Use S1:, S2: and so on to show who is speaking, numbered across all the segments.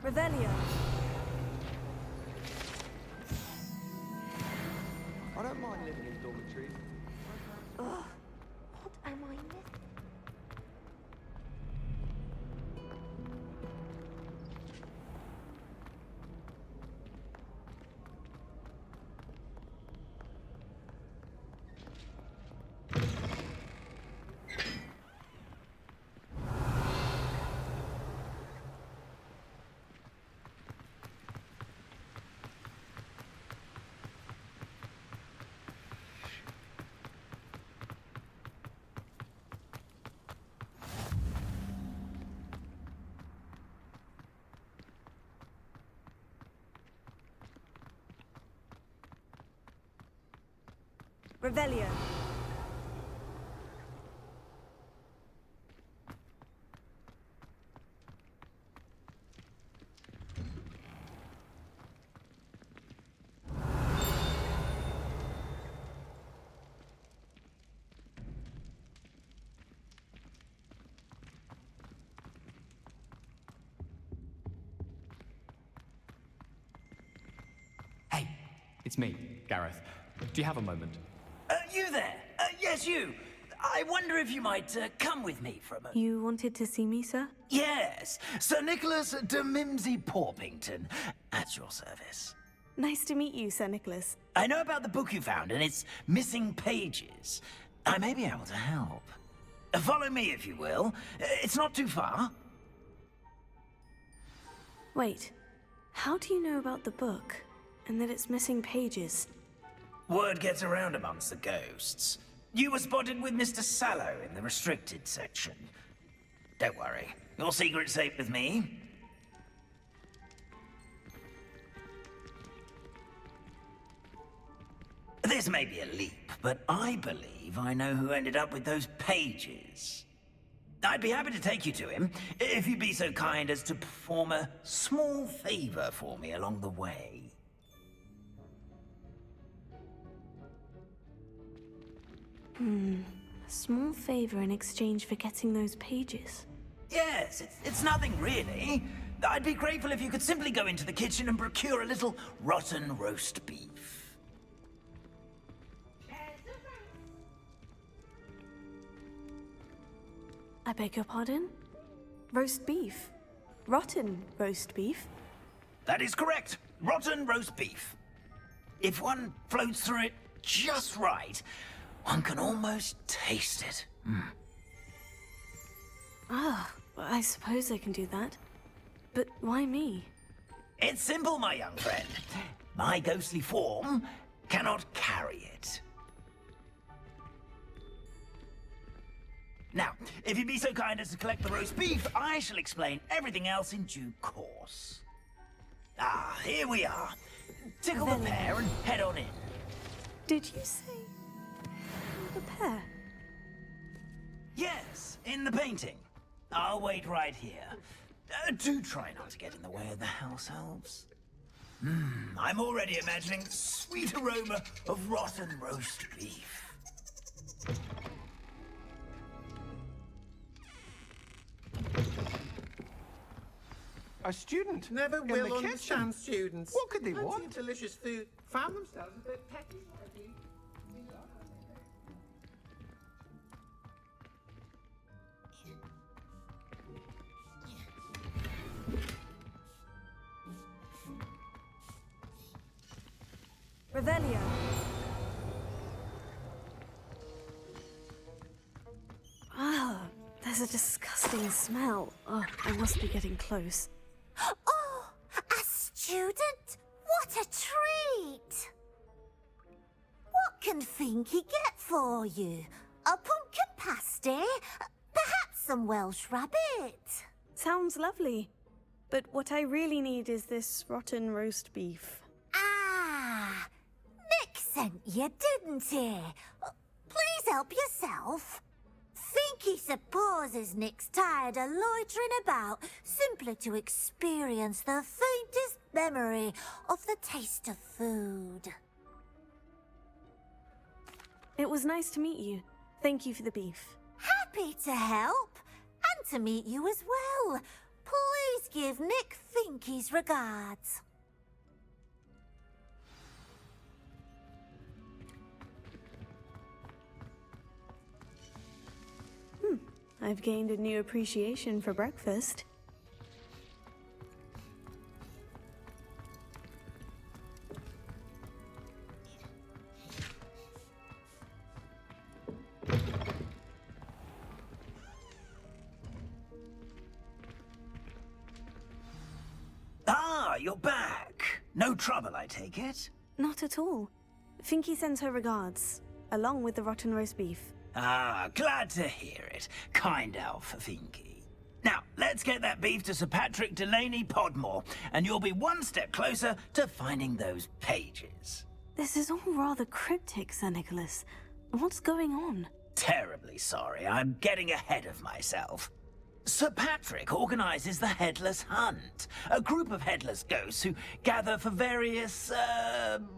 S1: Revelio.
S2: I don't mind living in dormitories.
S3: Ugh, what am I missing?
S1: Revelio.
S4: Hey, it's me, Gareth. Do you have a moment?
S5: You there? Yes, you. I wonder if you might come with me for a moment.
S1: You wanted to see me, sir?
S5: Yes, Sir Nicholas de Mimsy Porpington, at your service.
S1: Nice to meet you, Sir Nicholas.
S5: I know about the book you found and its missing pages. I may be able to help. Follow me, if you will. It's not too far.
S1: Wait, how do you know about the book and that it's missing pages?
S5: Word gets around amongst the ghosts. You were spotted with Mr. Sallow in the restricted section. Don't worry, your secret's safe with me. This may be a leap, but I believe I know who ended up with those pages. I'd be happy to take you to him, if you'd be so kind as to perform a small favor for me along the way.
S1: A small favor in exchange for getting those pages.
S5: Yes, it's nothing really. I'd be grateful if you could simply go into the kitchen and procure a little rotten roast beef.
S1: I beg your pardon? Roast beef? Rotten roast beef?
S5: That is correct. Rotten roast beef. If one floats through it just right, one can almost taste it.
S1: Ah, I suppose I can do that. But why me?
S5: It's simple, my young friend. My ghostly form cannot carry it. Now, if you'd be so kind as to collect the roast beef, I shall explain everything else in due course. Ah, here we are. Tickle the pear and head on in.
S1: Did you say the pear?
S5: Yes, in the painting. I'll wait right here. Do try not to get in the way of the house elves. I'm already imagining the sweet aroma of rotten roast beef.
S2: A student?
S6: Never
S2: in
S6: will
S2: the kitchen?
S6: understand students.
S2: What could they
S6: Fancy
S2: want?
S6: delicious food. Found themselves a bit petty.
S1: Revelio. Ah, there's a disgusting smell. Oh, I must be getting close.
S3: Oh, a student? What a treat! What can Finky get for you? A pumpkin pasty? Perhaps some Welsh rabbit?
S1: Sounds lovely. But what I really need is this rotten roast beef.
S3: Ah, Nick sent you, didn't he? Please help yourself. Finky supposes Nick's tired of loitering about simply to experience the faintest memory of the taste of food.
S1: It was nice to meet you. Thank you for the beef.
S3: Happy to help, and to meet you as well. please give Nick Finky's regards.
S1: I've gained a new appreciation for breakfast.
S5: Ah, you're back. No trouble, I take it?
S1: Not at all. Finky sends her regards, along with the rotten roast beef.
S5: Ah, glad to hear it. Kind elf, Finky. Now, let's get that beef to Sir Patrick Delaney Podmore, and you'll be one step closer to finding those pages.
S1: This is all rather cryptic, Sir Nicholas. What's going on?
S5: Terribly sorry, I'm getting ahead of myself. Sir Patrick organizes the Headless Hunt, a group of headless ghosts who gather for various,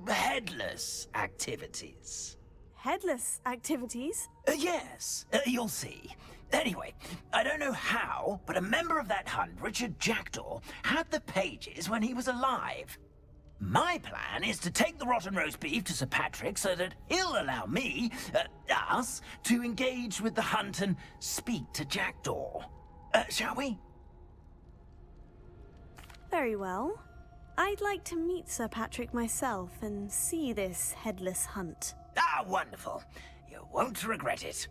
S5: headless activities.
S1: Headless activities?
S5: Yes, you'll see. Anyway, I don't know how, but a member of that hunt, Richard Jackdaw, had the pages when he was alive. My plan is to take the rotten roast beef to Sir Patrick so that he'll allow me, us, to engage with the hunt and speak to Jackdaw. Shall we?
S1: Very well. I'd like to meet Sir Patrick myself and see this headless hunt.
S5: Ah, wonderful. You won't regret it.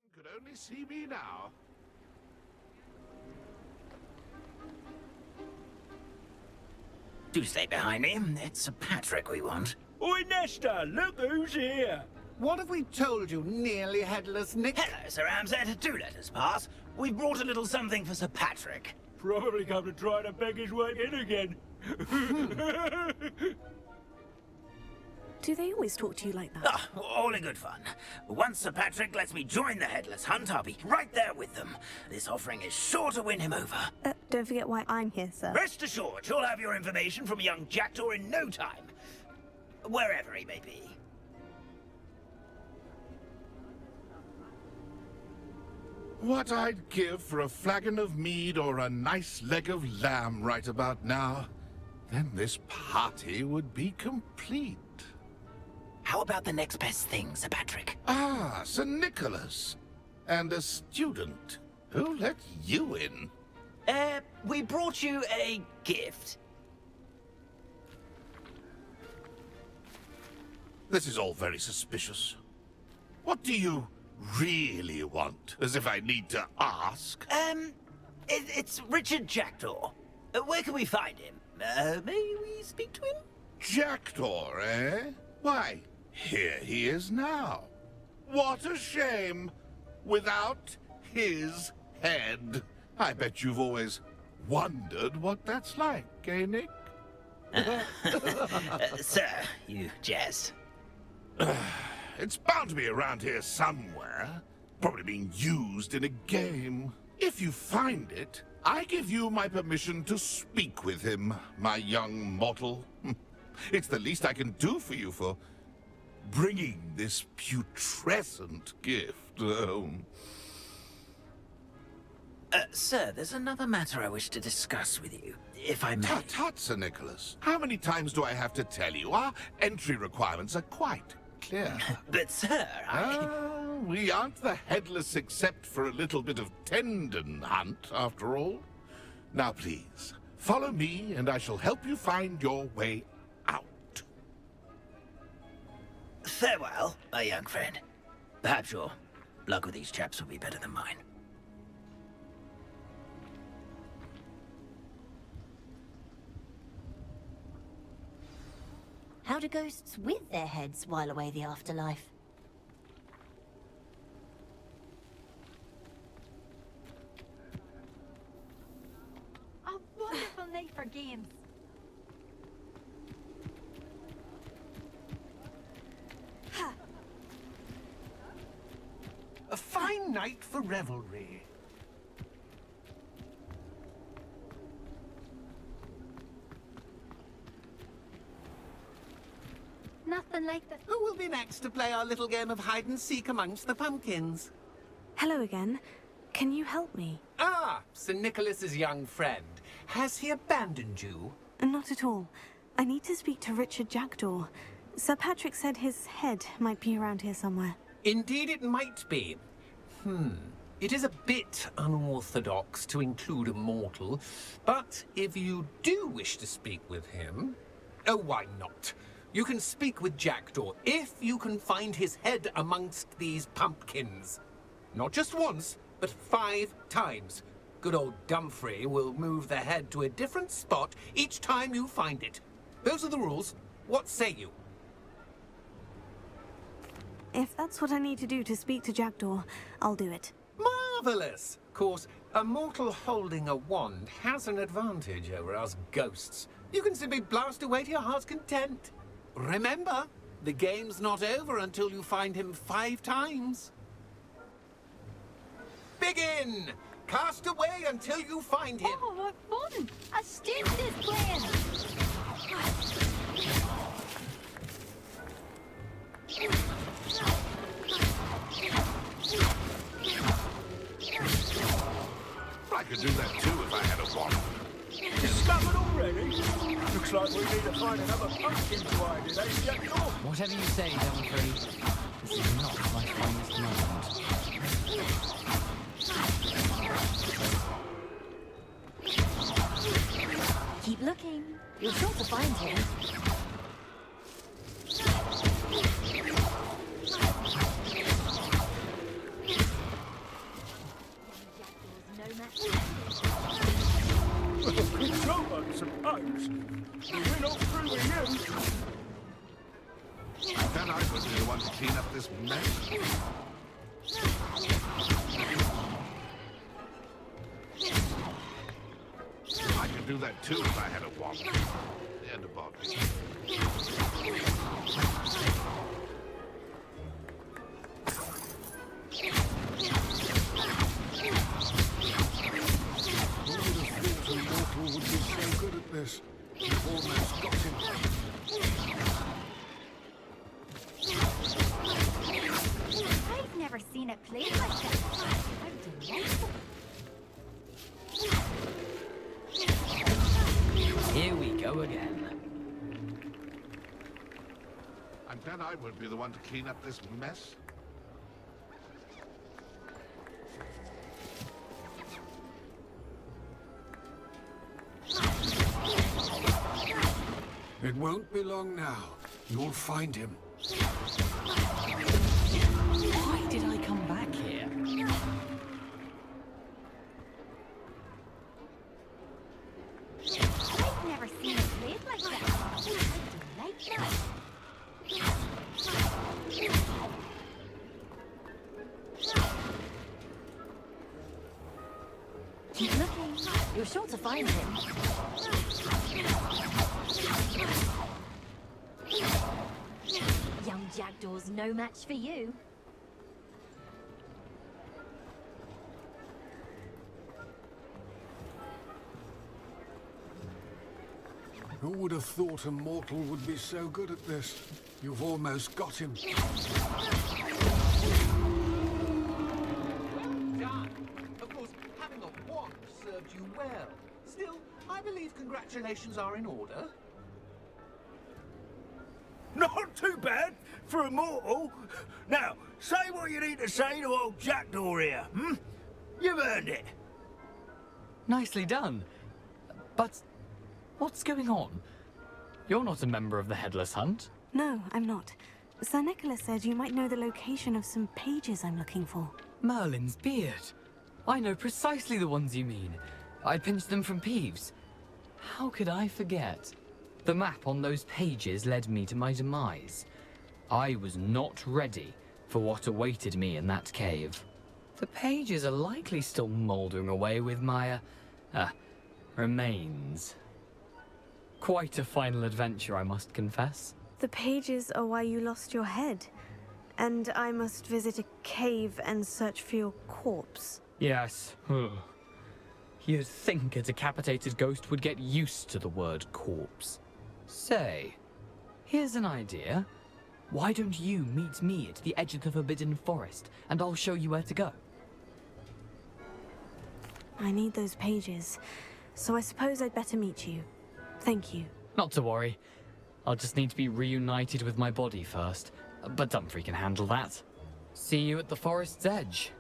S7: You could only see me now.
S5: Do stay behind me. It's Sir Patrick we want.
S8: Oi, Nesta, look who's here.
S6: What have we told you, nearly headless Nick?
S5: Hello, Sir Amzet. Do let us pass. We've brought a little something for Sir Patrick.
S8: Probably come to try to beg his way in again.
S1: Do they always talk to you like that?
S5: Ah, all in good fun. Once Sir Patrick lets me join the Headless Hunt, I'll be right there with them. This offering is sure to win him over.
S1: Don't forget why I'm here, sir.
S5: Rest assured, you'll have your information from a young Jackdaw in no time. Wherever he may be.
S7: What I'd give for a flagon of mead or a nice leg of lamb right about now. Then this party would be complete.
S5: How about the next best thing, Sir Patrick?
S7: Ah, Sir Nicholas. And a student. Who let you in?
S5: We brought you a gift.
S7: This is all very suspicious. What do you really want? As if I need to ask.
S5: It's Richard Jackdaw. Where can we find him? May we speak to him?
S7: Jackdaw, eh? Why, here he is now. What a shame. Without his head. I bet you've always wondered what that's like, eh, Nick?
S5: Sir, you jest.
S7: It's bound to be around here somewhere. Probably being used in a game. If you find it, I give you my permission to speak with him, my young mortal. It's the least I can do for you for bringing this putrescent gift home.
S5: Sir, there's another matter I wish to discuss with you, if I may.
S7: Tut, tut, Sir Nicholas. How many times do I have to tell you? Our entry requirements are quite clear.
S5: But, sir,
S7: We aren't the headless except for a little bit of tendon hunt, after all. Now, please, follow me, and I shall help you find your way out.
S5: Farewell, my young friend. Perhaps your luck with these chaps will be better than mine.
S3: How do ghosts with their heads while away the afterlife?
S9: A wonderful night for games.
S6: A fine night for revelry.
S9: like the...
S6: Who will be next to play our little game of hide and seek amongst the pumpkins?
S1: Hello again. Can you help me?
S6: Ah, Sir Nicholas's young friend. Has he abandoned you?
S1: Not at all. I need to speak to Richard Jackdaw. Sir Patrick said his head might be around here somewhere.
S6: Indeed it might be. It is a bit unorthodox to include a mortal, but if you do wish to speak with him... Oh, why not? You can speak with Jackdaw if you can find his head amongst these pumpkins. Not just once, but 5 times. Good old Dumfrey will move the head to a different spot each time you find it. Those are the rules. What say you?
S1: If that's what I need to do to speak to Jackdaw, I'll do it.
S6: Marvelous! Of course, a mortal holding a wand has an advantage over us ghosts. You can simply blast away to your heart's content. Remember, the game's not over until you find him 5 times. Begin! Cast away until you find him.
S9: Oh, what fun! A student is playing!
S7: I could do that too if I had a wand.
S8: Discovered already? Looks like we need to find another pumpkin to hide in, eh, Jackdaw?
S4: Whatever you say, Dumfrey. This is not my finest moment.
S9: Keep looking. You're sure to find him.
S8: So, I suppose. We're not through with you.
S7: Then I would be the one to clean up this mess. I could do that too if I had a wand. And a body.
S6: Would be so good at this. You've almost got him.
S9: I've never seen it played like that. How delightful.
S4: Here we go again.
S7: And then I would be the one to clean up this mess.
S6: It won't be long now. You'll find him.
S4: Why did I come back here?
S9: I've never seen it played like that. How delightful. Keep looking. You're sure to find him. Young Jackdaw's no match for you.
S6: Who would have thought a mortal would be so good at this? You've almost got him. Done. Of course, having a wand served you well. Still, I believe congratulations are in order.
S8: Not too bad for a mortal. Now, say what you need to say to old Jackdaw here, hmm? You've earned it.
S4: Nicely done. But what's going on? You're not a member of the Headless Hunt.
S1: No, I'm not. Sir Nicholas said you might know the location of some pages I'm looking for.
S4: Merlin's beard. I know precisely the ones you mean. I pinched them from Peeves. How could I forget? The map on those pages led me to my demise. I was not ready for what awaited me in that cave. The pages are likely still mouldering away with my, remains. Quite a final adventure, I must confess.
S1: The pages are why you lost your head, and I must visit a cave and search for your corpse.
S4: Yes. You'd think a decapitated ghost would get used to the word corpse. Say, here's an idea. Why don't you meet me at the edge of the Forbidden Forest, and I'll show you where to go?
S1: I need those pages, so I suppose I'd better meet you. Thank you.
S4: Not to worry. I'll just need to be reunited with my body first, but Dumfries can handle that. See you at the forest's edge.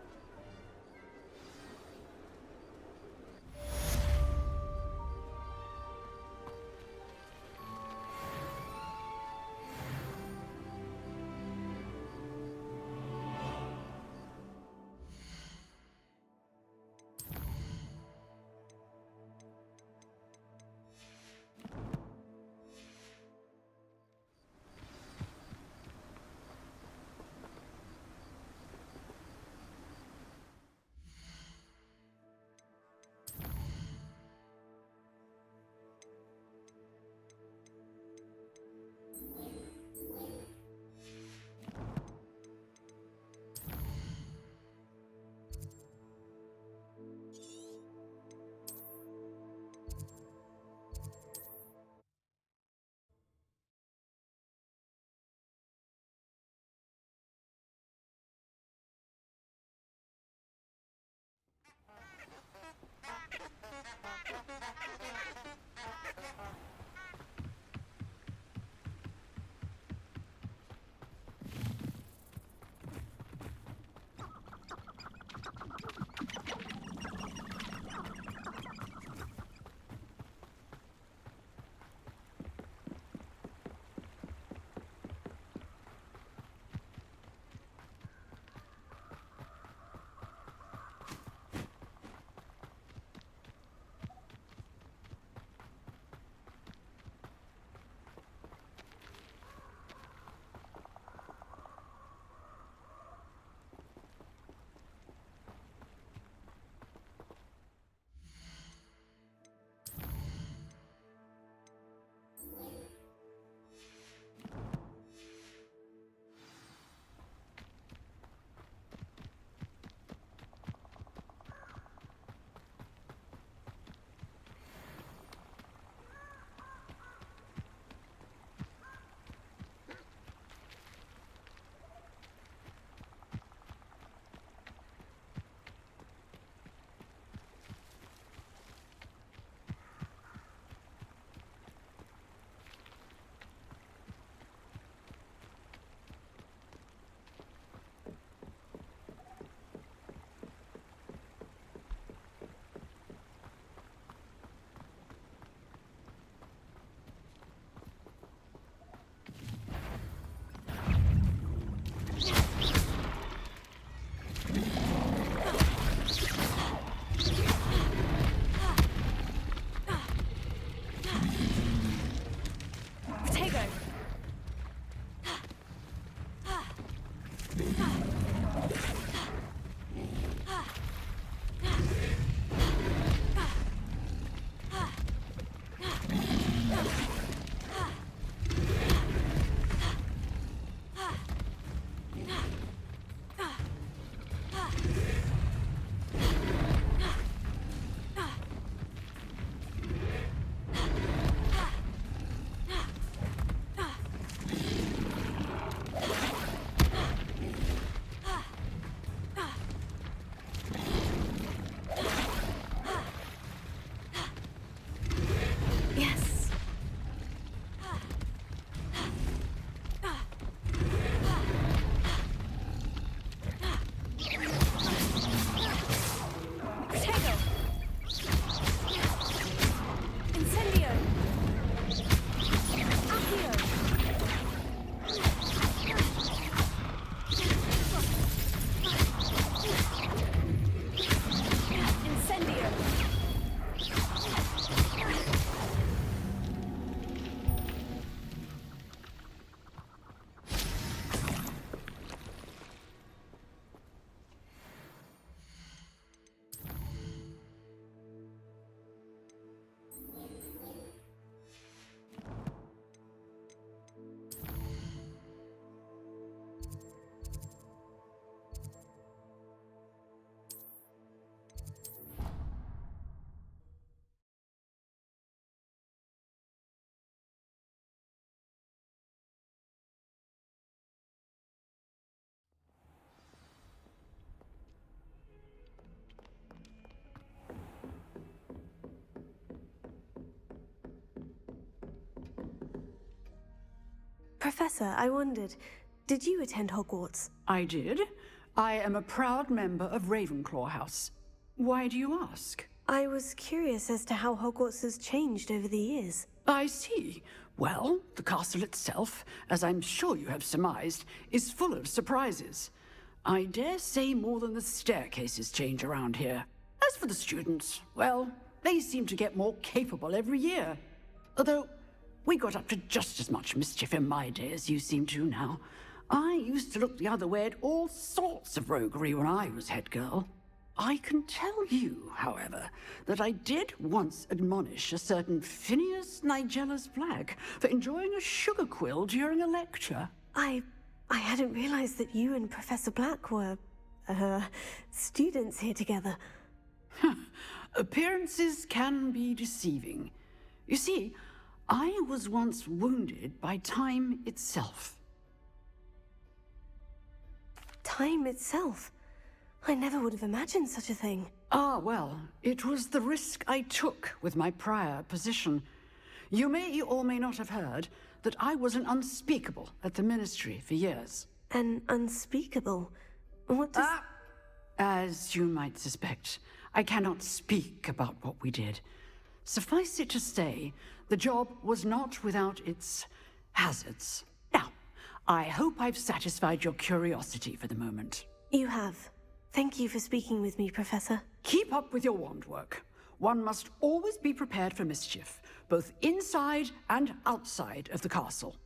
S1: Professor, I wondered, did you attend Hogwarts?
S10: I did. I am a proud member of Ravenclaw House. Why do you ask?
S1: I was curious as to how Hogwarts has changed over the years.
S10: I see. Well, the castle itself, as I'm sure you have surmised, is full of surprises. I dare say more than the staircases change around here. As for the students, well, they seem to get more capable every year. Although, we got up to just as much mischief in my day as you seem to now. I used to look the other way at all sorts of roguery when I was head girl. I can tell you, however, that I did once admonish a certain Phineas Nigella's Black for enjoying a sugar quill during a lecture.
S1: I hadn't realized that you and Professor Black were, students here together.
S10: Appearances can be deceiving. You see, I was once wounded by time itself.
S1: Time itself? I never would have imagined such a thing.
S10: Ah, well, it was the risk I took with my prior position. You may or may not have heard that I was an unspeakable at the Ministry for years.
S1: An unspeakable? What does...
S10: As you might suspect, I cannot speak about what we did. Suffice it to say, the job was not without its hazards. Now, I hope I've satisfied your curiosity for the moment.
S1: You have. Thank you for speaking with me, Professor.
S10: Keep up with your wand work. One must always be prepared for mischief, both inside and outside of the castle.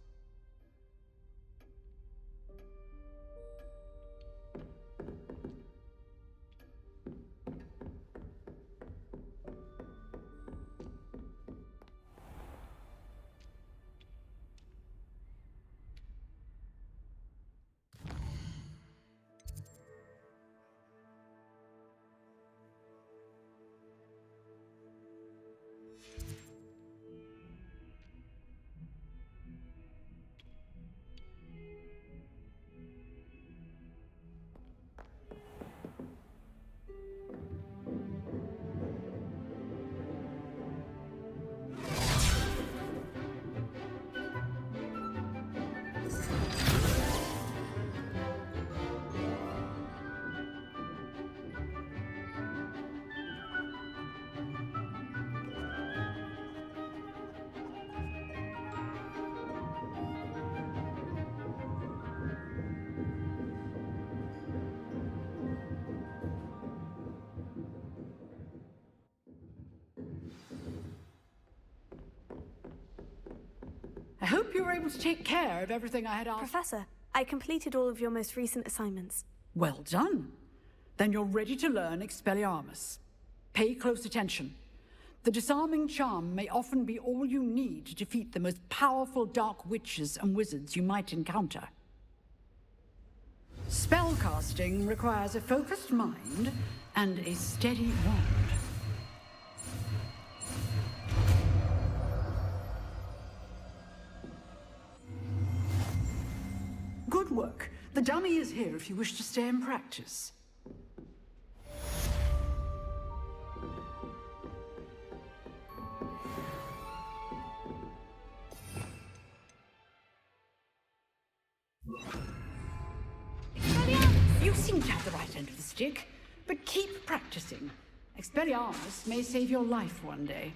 S10: I hope you were able to take care of everything I had asked.
S1: Professor, I completed all of your most recent assignments.
S10: Well done. Then you're ready to learn Expelliarmus. Pay close attention. The disarming charm may often be all you need to defeat the most powerful dark witches and wizards you might encounter. Spellcasting requires a focused mind and a steady wand. Good work. The dummy is here if you wish to stay and practice. You seem to have the right end of the stick, but keep practicing. Expelliarmus may save your life one day.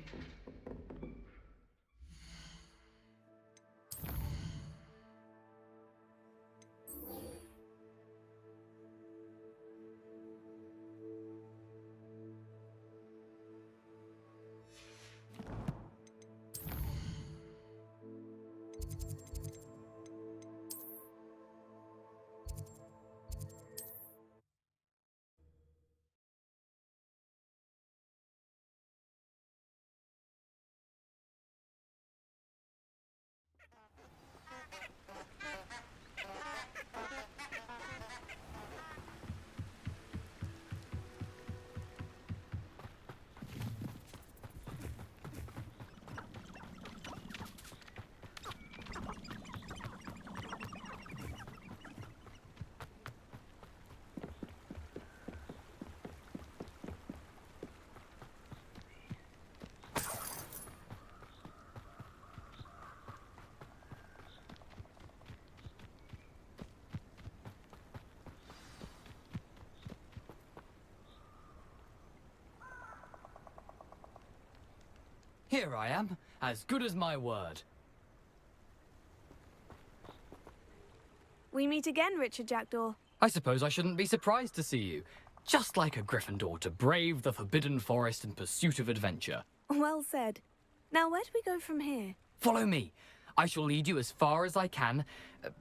S4: Here I am, as good as my word.
S1: We meet again, Richard Jackdaw.
S4: I suppose I shouldn't be surprised to see you. Just like a Gryffindor to brave the Forbidden Forest in pursuit of adventure.
S1: Well said. Now, where do we go from here?
S4: Follow me. I shall lead you as far as I can,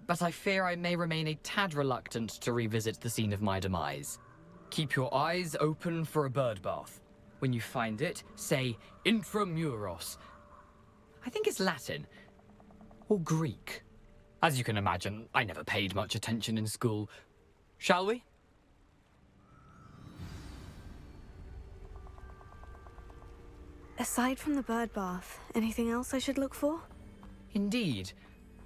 S4: but I fear I may remain a tad reluctant to revisit the scene of my demise. Keep your eyes open for a bird bath. When you find it, say intramuros. I think it's Latin. Or Greek. As you can imagine, I never paid much attention in school. Shall we?
S1: Aside from the bird bath, anything else I should look for?
S4: Indeed.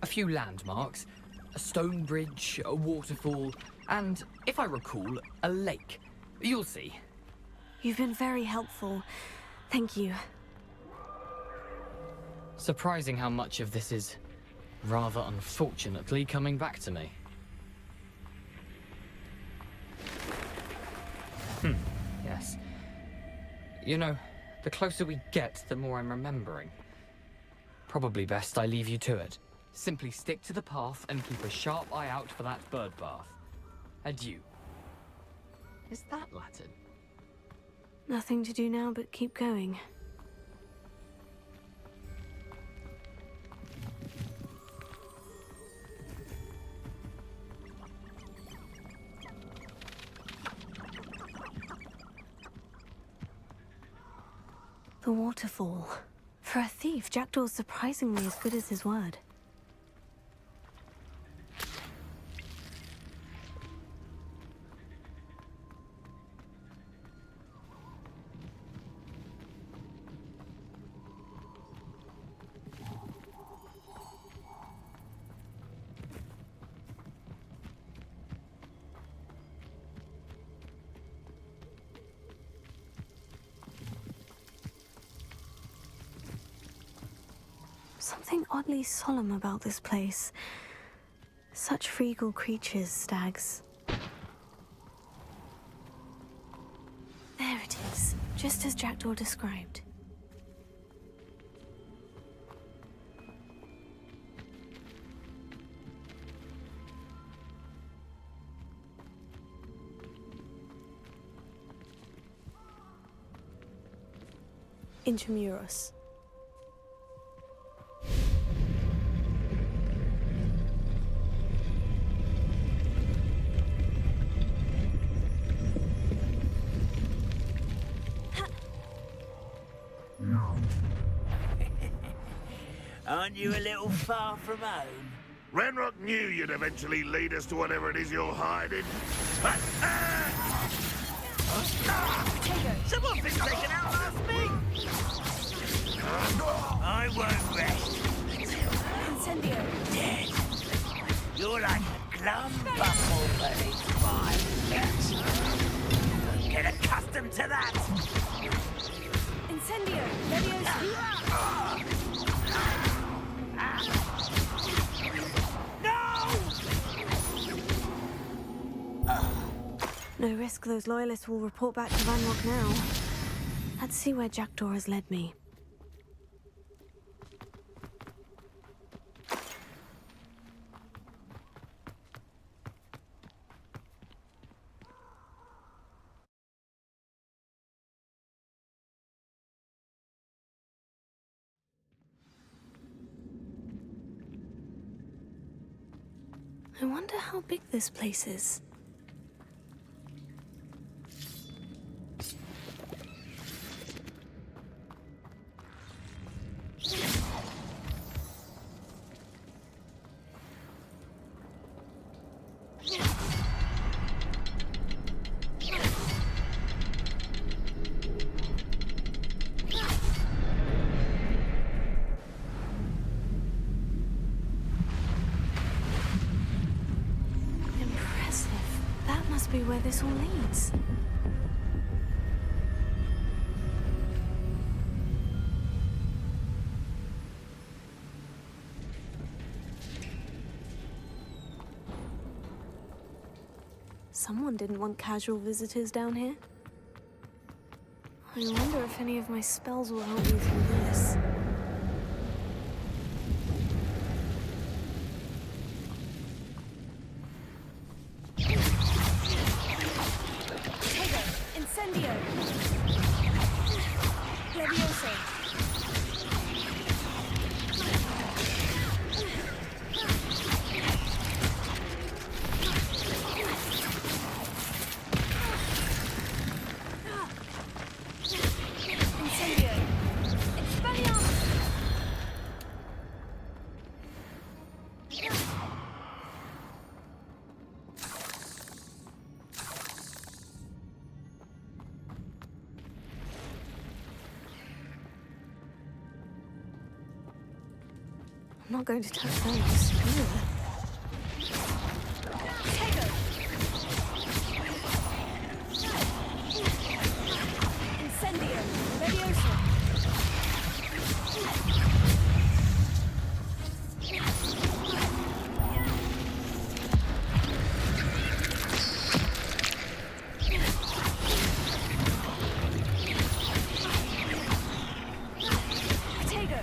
S4: A few landmarks. A stone bridge, a waterfall, and, if I recall, a lake. You'll see.
S1: You've been very helpful. Thank you.
S4: Surprising how much of this is, rather unfortunately, coming back to me. Yes. You know, the closer we get, the more I'm remembering. Probably best I leave you to it. Simply stick to the path and keep a sharp eye out for that bird bath. Adieu. Is that Latin?
S1: Nothing to do now but keep going. The waterfall. For a thief, Jackdaw's surprisingly as good as his word. Something oddly solemn about this place. Such regal creatures, stags. There it is, just as Jackdaw described. Intramuros.
S5: Aren't you a little far from home?
S7: Renrock knew you'd eventually lead us to whatever it is you're hiding.
S5: Someone thinks they can outlast me! I won't rest
S1: Incendio.
S5: dead. You're like a glum buckle, but it's fine. Get accustomed to that!
S1: Incendio. Leviosa. No risk those loyalists will report back to Ranrock now. Let's see where Jackdaw has led me. I wonder how big this place is. Be where this all leads. Someone didn't want casual visitors down here. I wonder if any of my spells will help me through this. I'm not going to touch those. Ugh. Incendio, Leviosa.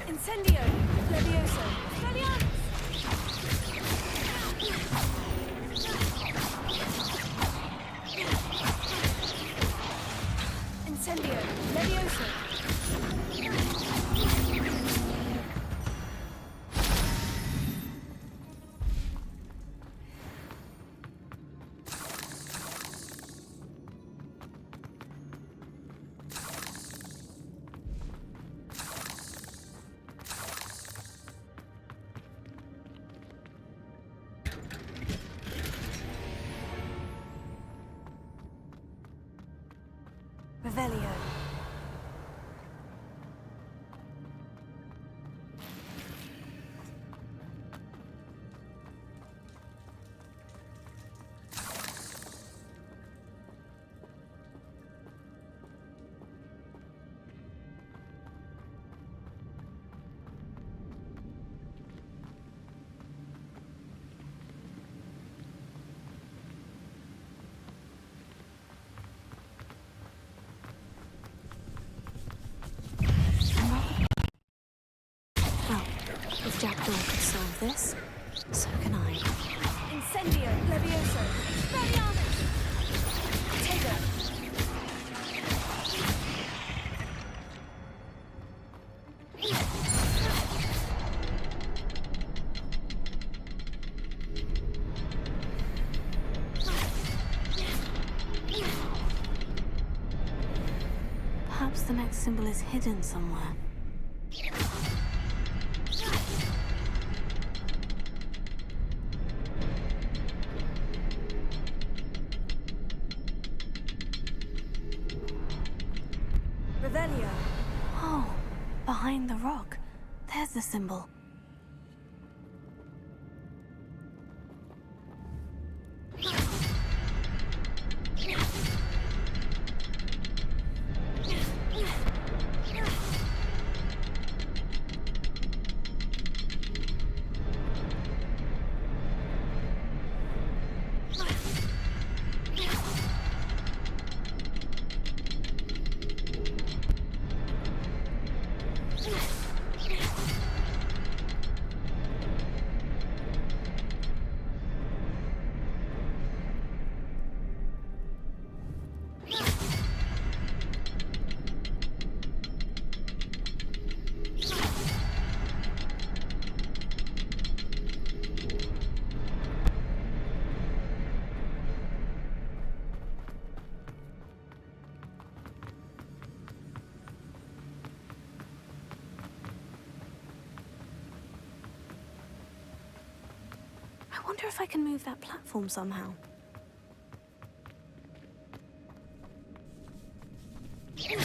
S1: Incendio, Leviosa, Expelliarmus! Incendio, Leviosa! Revelio. If Jackdaw could solve this, so can I. Incendio, Levioso, Expelliarmus! Tego! Perhaps the next symbol is hidden somewhere. Revelio. Oh, behind the rock. There's the symbol. I wonder if I can move that platform somehow. Here.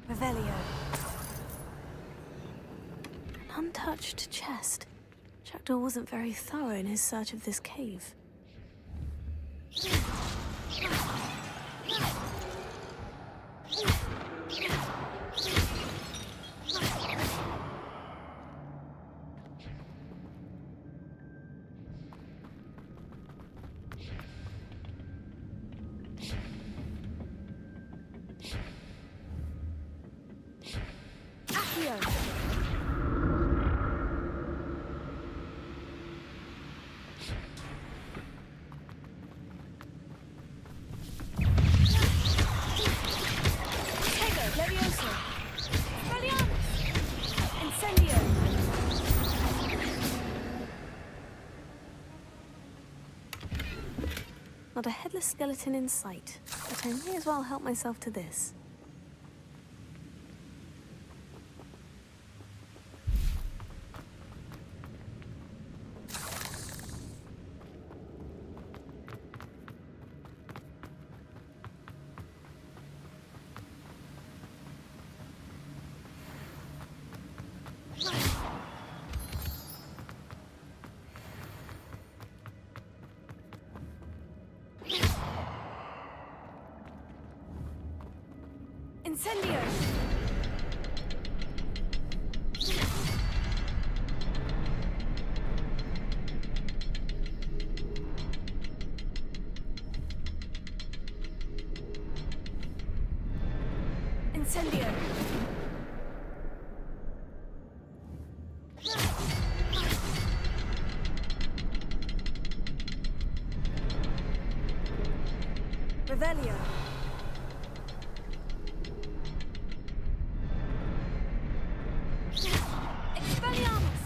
S1: Revelio. An untouched chest. Jackdaw wasn't very thorough in his search of this cave. Not a headless skeleton in sight, but I may as well help myself to this. Incendio! Incendio! Revelio! Expelliarmus!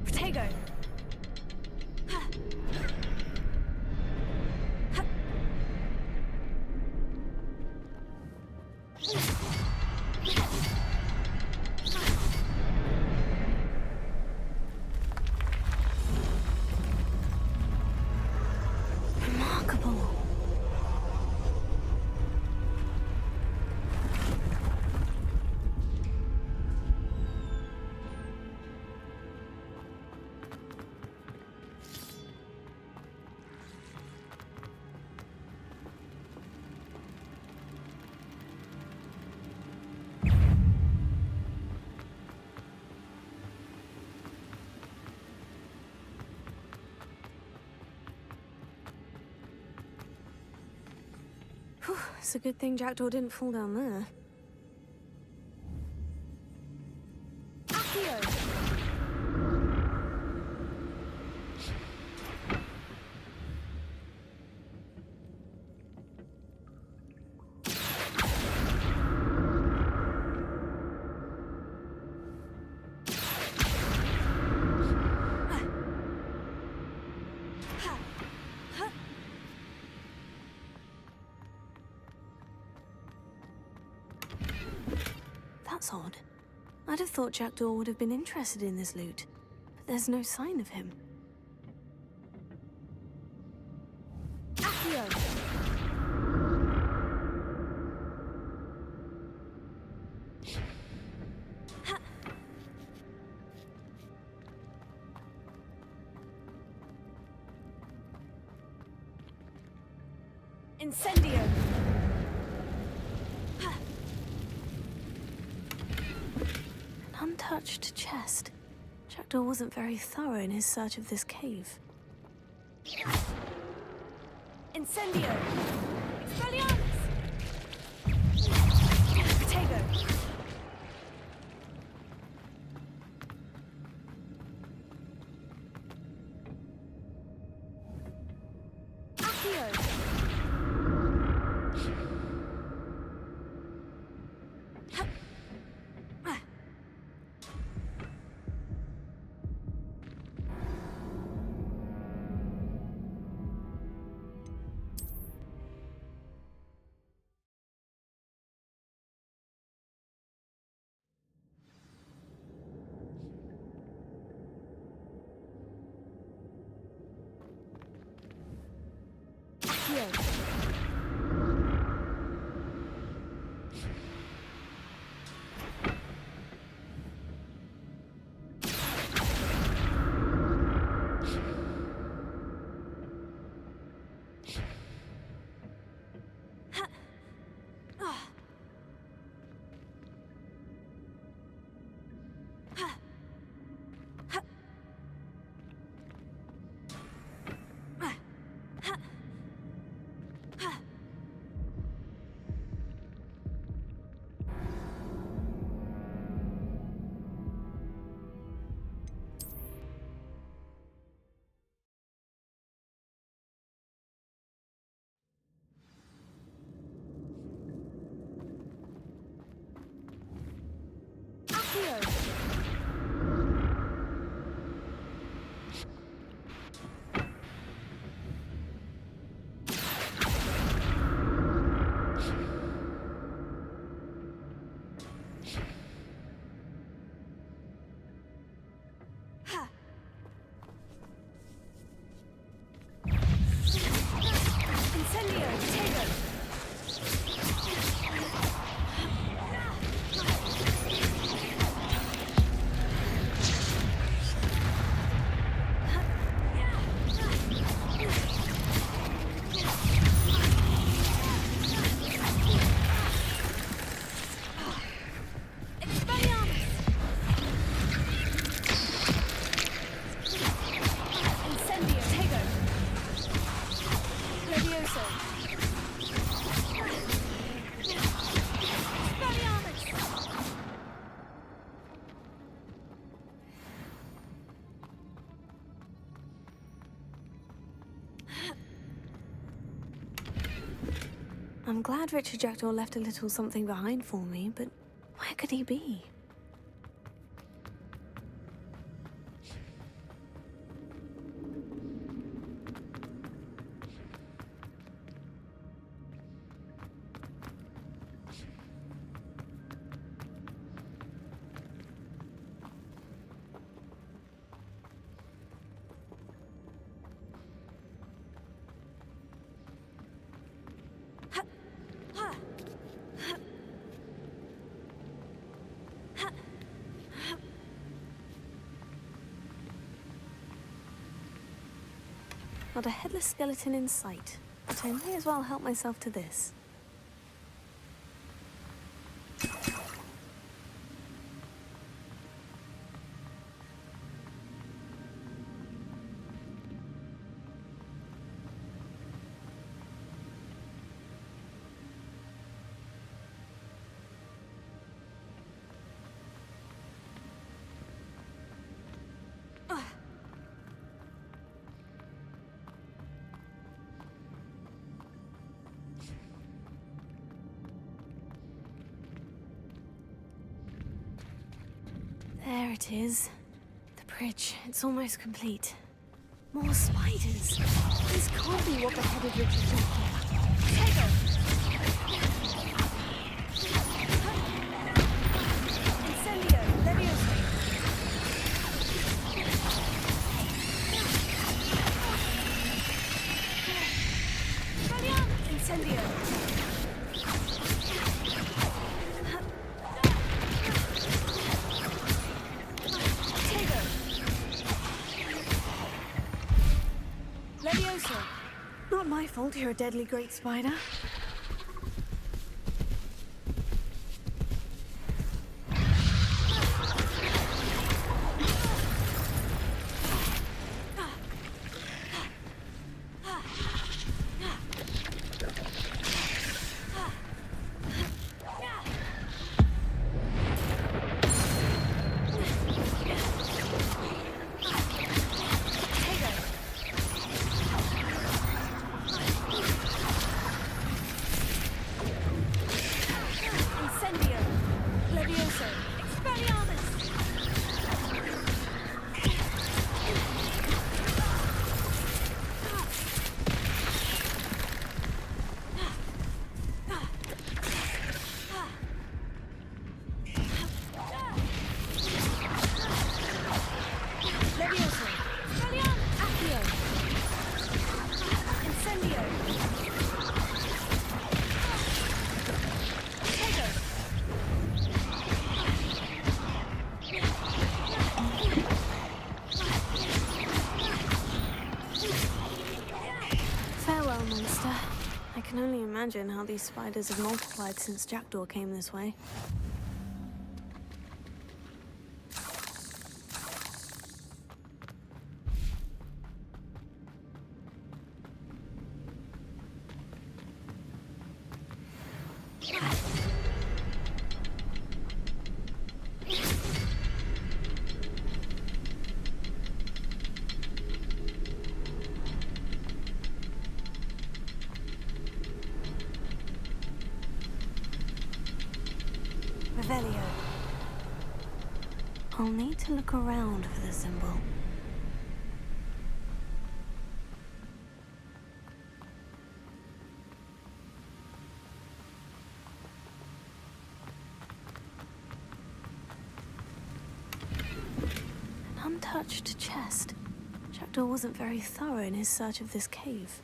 S1: Protego! Remarkable. Whew, it's a good thing Jackdaw didn't fall down there. Accio! That's odd. I'd have thought Jackdaw would have been interested in this loot, but there's no sign of him. Accio! Ha! Incendio! Untouched chest. Jackdaw wasn't very thorough in his search of this cave. Incendio! Expelliarmus! Protego! Accio! Accio! Levioso! Expelliarmus! I'm glad Richard Jackdaw left a little something behind for me, but where could he be? Not a headless skeleton in sight, but I may as well help myself to this. There it is. The bridge. It's almost complete. More spiders. This can't be what the headed Richard Jackdaw. Tego! Incendio! Levioso! Incendio! Levioso! Not my fault you're a deadly great spider. I can only imagine how these spiders have multiplied since Jackdaw came this way. I'll need to look around for the symbol. An untouched chest. Jackdaw wasn't very thorough in his search of this cave.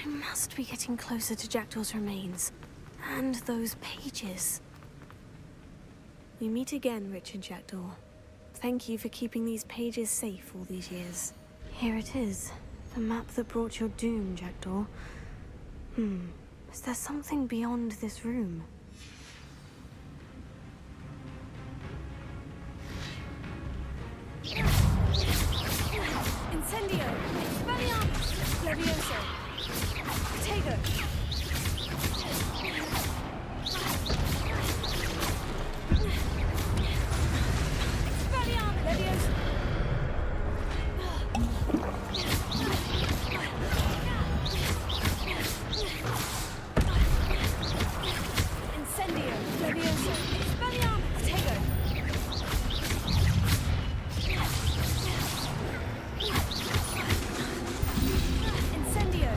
S1: I must be getting closer to Jackdaw's remains. And those pages. We meet again, Richard Jackdaw. Thank you for keeping these pages safe all these years. Here it is. The map that brought your doom, Jackdaw. Is there something beyond this room? Incendio! Expelliarmus! Levioso! Protego! Expelliarmus! Levioso! Incendio! Levioso! Expelliarmus! Protego! Incendio!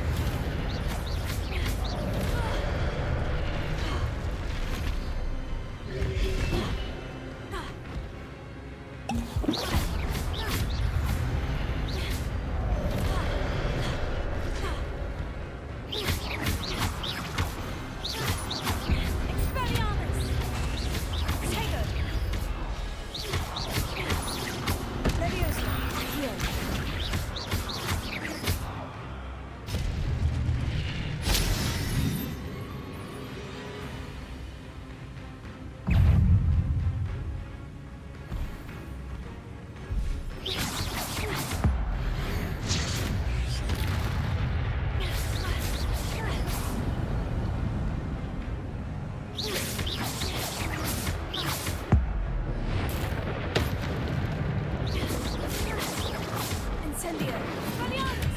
S1: Expelliarmus! Protego! Levioso! Heal! Incendio! Expelliarmus! Incendio! Expelliarmus!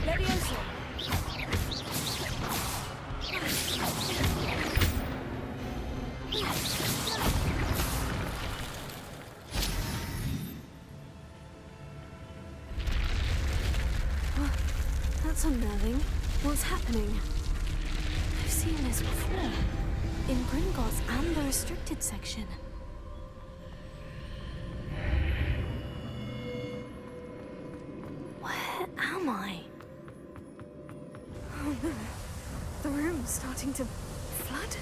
S1: Levioso! That's unnerving. What's happening? I've seen this before. In Gringotts and the restricted section. Where am I? Oh no. The room's starting to flood.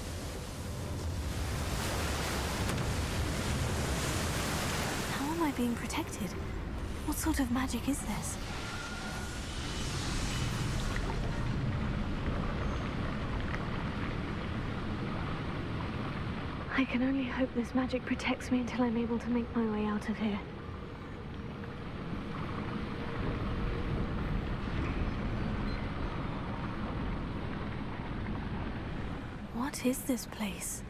S1: How am I being protected? What sort of magic is this? I can only hope this magic protects me until I'm able to make my way out of here. What is this place?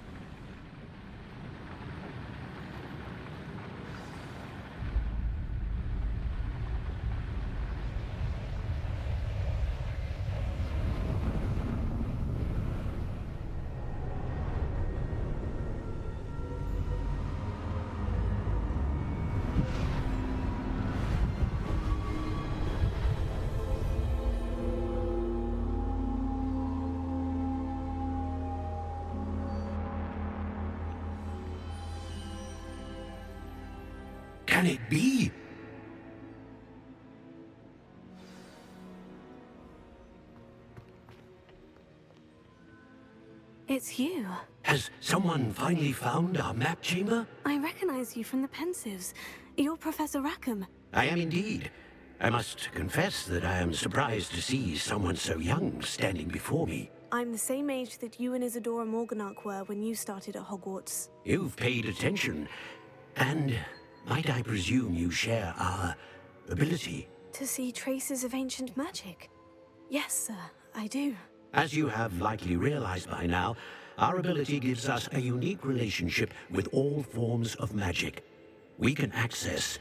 S6: Can it be?
S1: It's you.
S6: Has someone finally found our map chamber?
S1: I recognize you from the Pensives. You're Professor Rackham.
S6: I am indeed. I must confess that I am surprised to see someone so young standing before me.
S1: I'm the same age that you and Isadora Morganach were when you started at Hogwarts.
S6: You've paid attention, and might I presume you share our ability?
S1: To see traces of ancient magic? Yes, sir, I do.
S6: As you have likely realized by now, our ability gives us a unique relationship with all forms of magic. We can access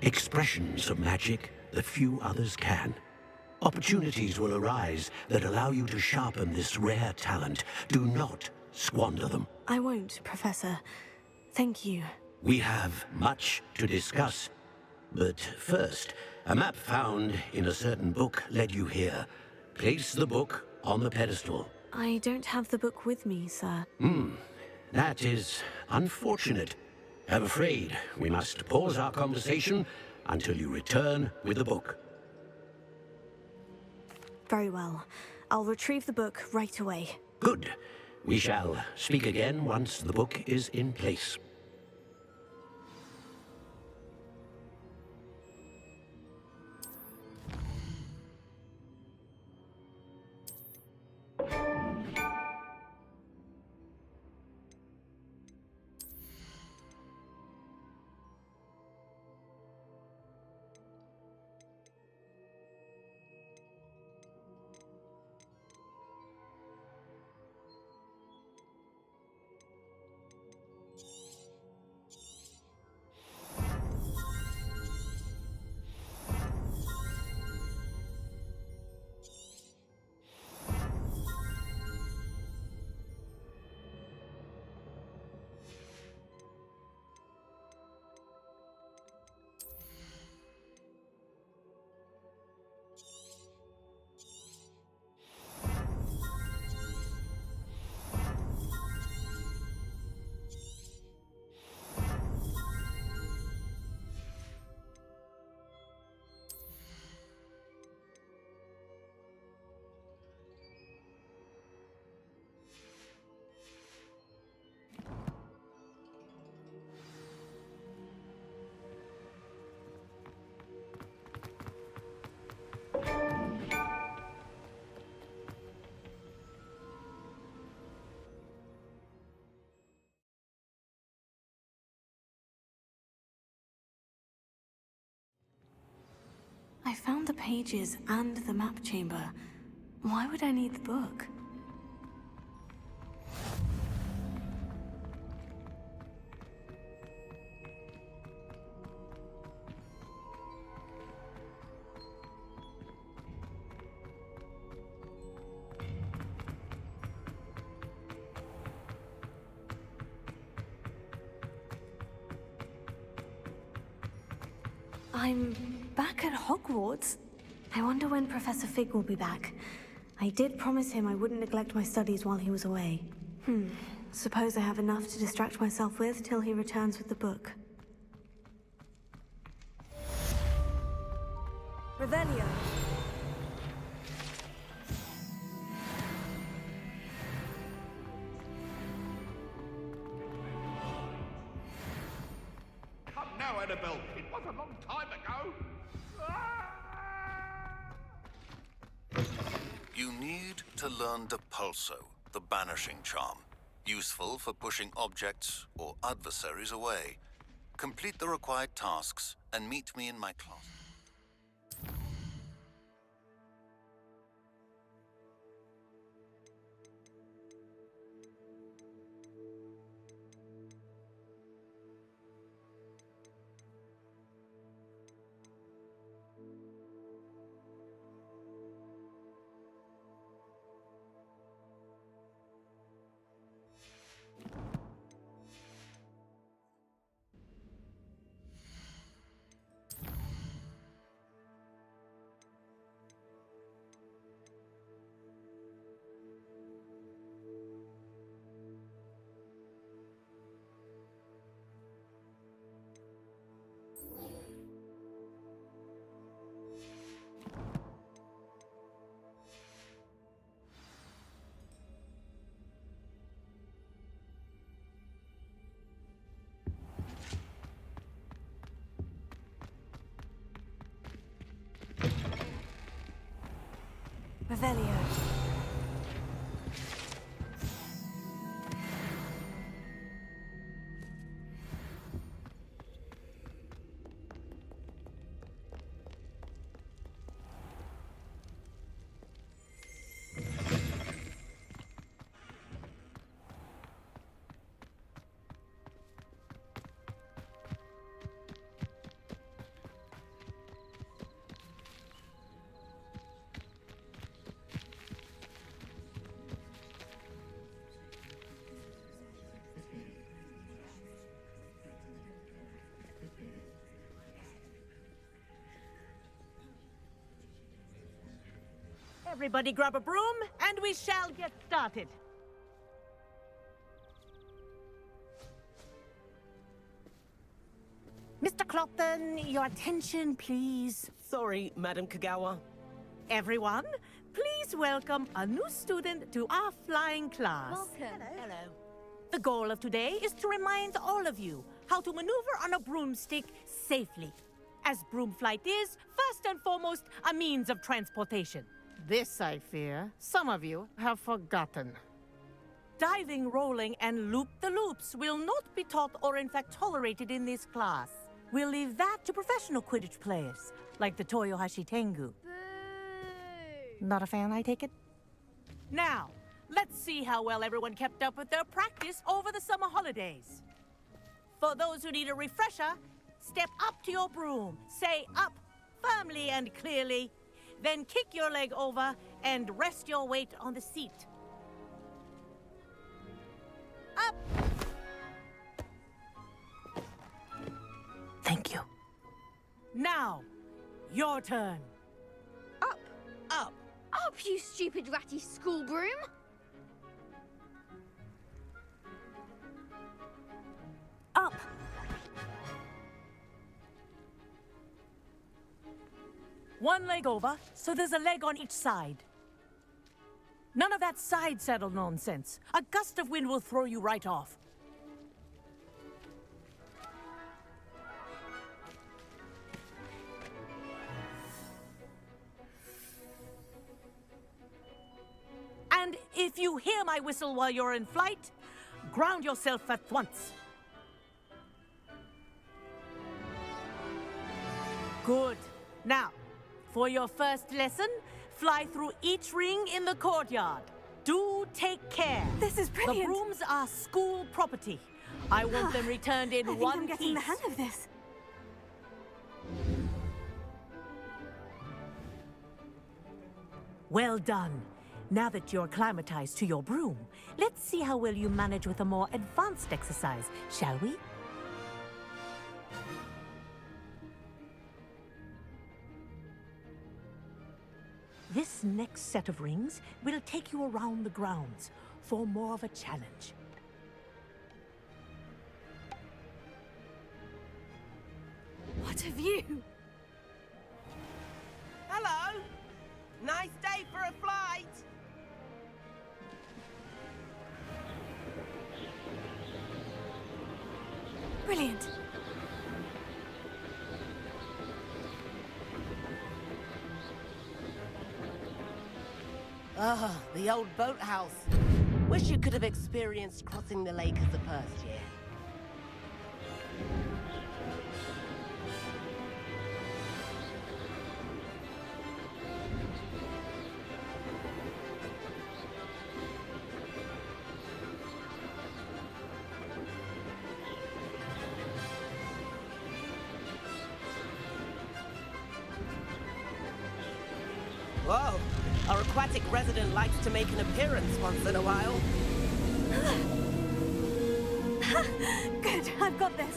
S6: expressions of magic that few others can. Opportunities will arise that allow you to sharpen this rare talent. Do not squander them.
S1: I won't, Professor. Thank you.
S11: We have much to discuss. But first, a map found in a certain book led you here. Place the book on the pedestal.
S1: I don't have the book with me, sir.
S11: That is unfortunate. I'm afraid we must pause our conversation until you return with the book.
S1: Very well. I'll retrieve the book right away.
S11: Good. We shall speak again once the book is in place.
S1: I found the pages and the map chamber. Why would I need the book? I'm back at Hogwarts. I wonder when Professor Fig will be back. I did promise him I wouldn't neglect my studies while he was away. Suppose I have enough to distract myself with till he returns with the book. Revelio.
S7: Come now, Annabelle. It was a long time ago.
S12: You need to learn Depulso, the banishing charm. Useful for pushing objects or adversaries away. Complete the required tasks and meet me in my class.
S1: Revelio.
S13: Everybody grab a broom, and we shall get started. Mr. Clopton, your attention, please.
S14: Sorry, Madam Kagawa.
S13: Everyone, please welcome a new student to our flying class.
S9: Welcome.
S13: Hello. The goal of today is to remind all of you how to maneuver on a broomstick safely, as broom flight is, first and foremost, a means of transportation. This, I fear, some of you have forgotten. Diving, rolling, and loop-the-loops will not be taught or in fact tolerated in this class. We'll leave that to professional Quidditch players, like the Toyohashi Tengu. Not a fan, I take it? Now, let's see how well everyone kept up with their practice over the summer holidays. For those who need a refresher, step up to your broom, say up firmly and clearly, then kick your leg over and rest your weight on the seat. Up! Thank you. Now, your turn.
S9: Up.
S14: Up.
S9: Up, you stupid ratty school broom.
S1: Up!
S13: One leg over, so there's a leg on each side. None of that side saddle nonsense. A gust of wind will throw you right off. And if you hear my whistle while you're in flight, ground yourself at once. Good. Now, for your first lesson, fly through each ring in the courtyard. Do take care.
S1: This is brilliant.
S13: The brooms are school property. I want them returned in
S1: I think
S13: one
S1: I'm getting the
S13: piece.
S1: hang of this.
S13: Well done. Now that you're acclimatized to your broom, let's see how well you manage with a more advanced exercise, shall we? This next set of rings will take you around the grounds for more of a challenge.
S1: What a view!
S14: Hello. Nice day for a flight.
S1: Brilliant.
S14: Ah, the old boathouse. Wish you could have experienced crossing the lake as a first year. Whoa, our aquatic resident likes to make an appearance once in a while.
S1: Good, I've got this.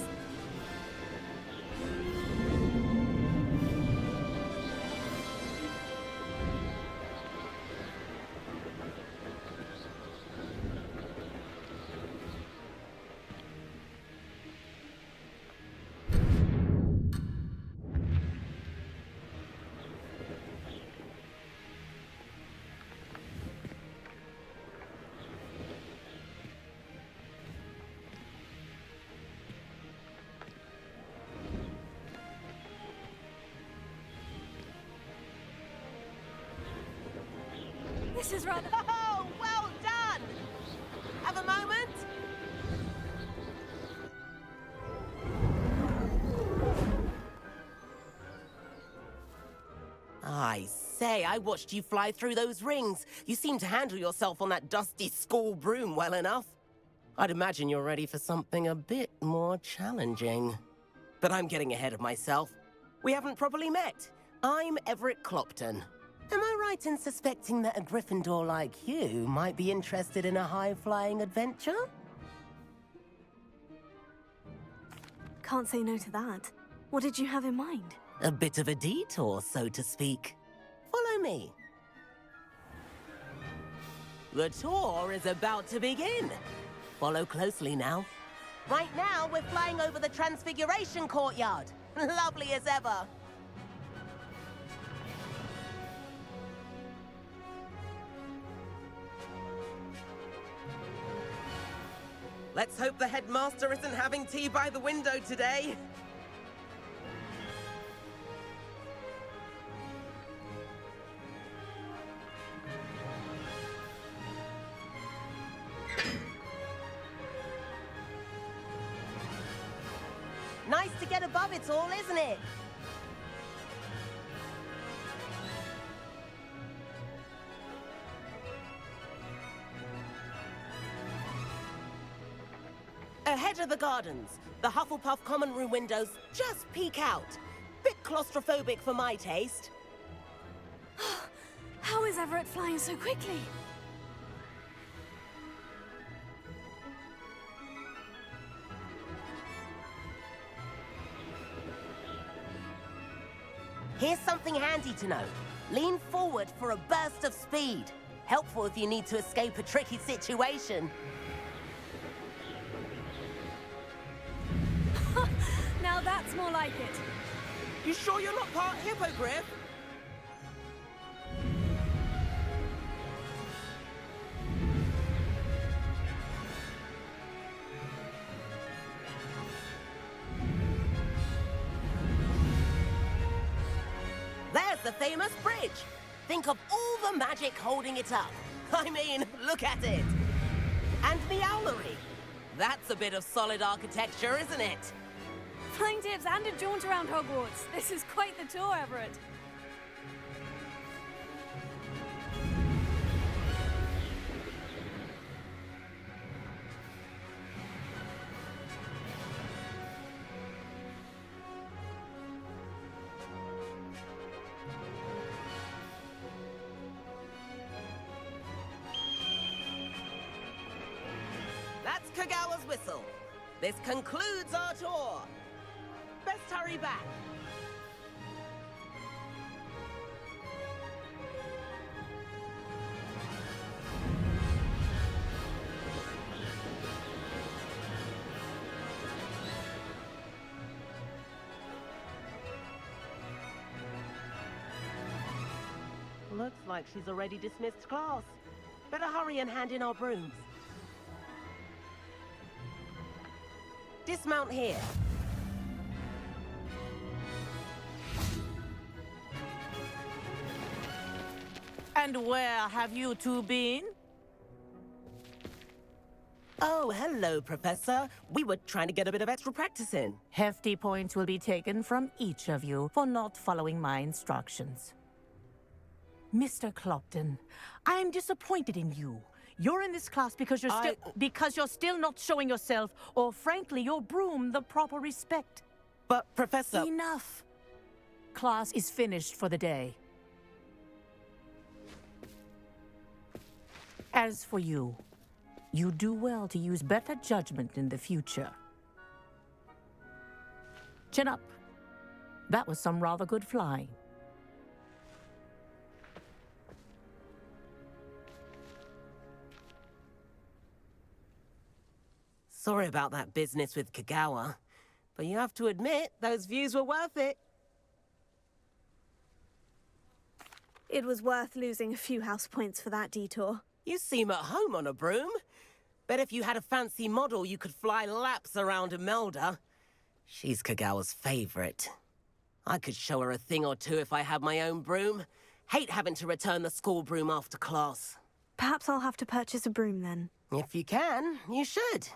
S1: This is rather...
S14: Oh, well done! Have a moment? I say, I watched you fly through those rings. You seem to handle yourself on that dusty school broom well enough. I'd imagine you're ready for something a bit more challenging. But I'm getting ahead of myself. We haven't properly met. I'm Everett Clopton. Am I right in suspecting that a Gryffindor like you might be interested in a high-flying adventure?
S1: Can't say no to that. What did you have in mind?
S14: A bit of a detour, so to speak. Follow me. The tour is about to begin. Follow closely now. Right now, we're flying over the Transfiguration Courtyard. Lovely as ever. Let's hope the headmaster isn't having tea by the window today. Nice to get above it all, isn't it? Ahead of the gardens, the Hufflepuff common room windows just peek out. Bit claustrophobic for my taste.
S1: How is Everett flying so quickly?
S14: Here's something handy to know. Lean forward for a burst of speed. Helpful if you need to escape a tricky situation.
S1: Now that's more like it.
S14: You sure you're not part hippogriff? There's the famous bridge. Think of all the magic holding it up. I mean, look at it. And the owlery. That's a bit of solid architecture, isn't it?
S1: Flying tips and a jaunt around Hogwarts. This is quite the tour, Everett.
S14: That's Kagawa's whistle. This concludes our tour. Best hurry back. Looks like she's already dismissed class. Better hurry and hand in our brooms. Dismount here. And where have you two been? Oh, hello, Professor. We were trying to get a bit of extra practice in.
S13: Hefty points will be taken from each of you for not following my instructions. Mr. Clopton, I'm disappointed in you. You're in this class because you're still not showing yourself, or frankly, your broom, the proper respect.
S14: But, Professor...
S13: Enough. Class is finished for the day. As for you, you do well to use better judgment in the future. Chin up. That was some rather good flying.
S14: Sorry about that business with Kagawa, but you have to admit, those views were worth it.
S1: It was worth losing a few house points for that detour.
S14: You seem at home on a broom. Bet if you had a fancy model, you could fly laps around Imelda. She's Kagawa's favorite. I could show her a thing or two if I had my own broom. Hate having to return the school broom after class.
S1: Perhaps I'll have to purchase a broom then.
S14: If you can, you should.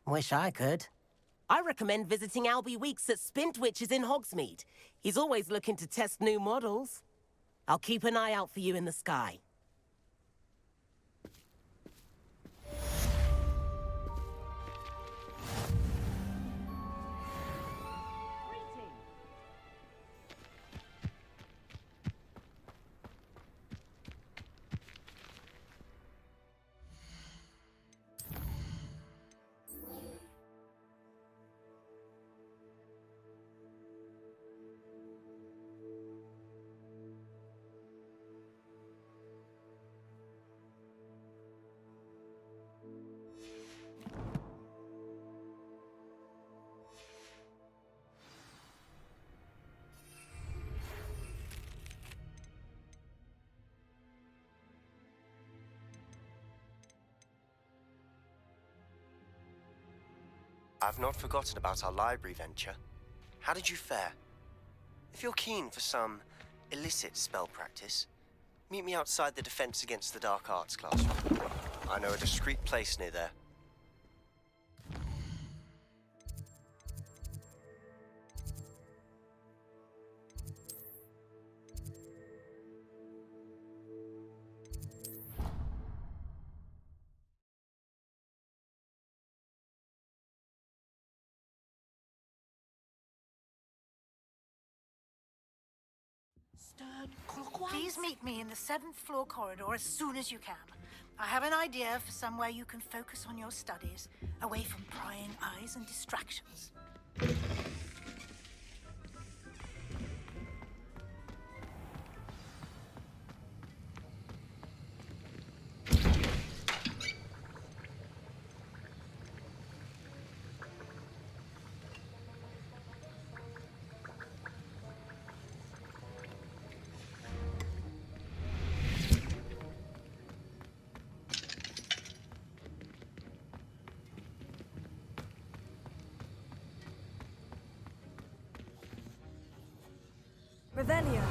S14: Wish I could. I recommend visiting Albie Weeks at Spintwitches in Hogsmeade. He's always looking to test new models. I'll keep an eye out for you in the sky.
S15: I've not forgotten about our library venture. How did you fare? If you're keen for some illicit spell practice, meet me outside the Defense Against the Dark Arts classroom. I know a discreet place near there.
S16: Please meet me in the 7th floor corridor as soon as you can. I have an idea for somewhere you can focus on your studies, away from prying eyes and distractions.
S1: Revelio.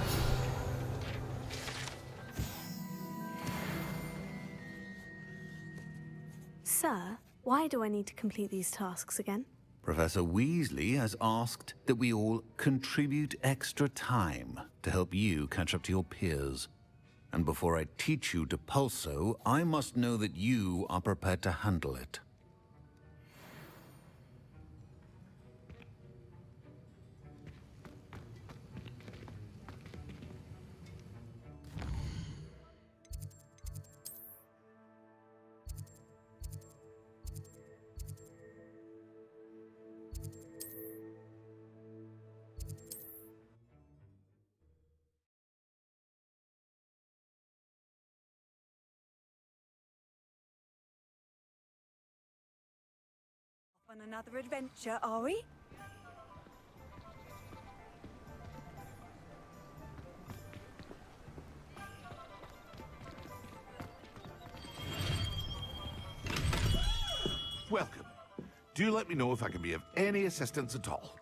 S1: Sir, why do I need to complete these tasks again?
S17: Professor Weasley has asked that we all contribute extra time to help you catch up to your peers. And before I teach you to pulso, I must know that you are prepared to handle it.
S18: On another adventure, are we?
S7: Welcome. Do let me know if I can be of any assistance at all.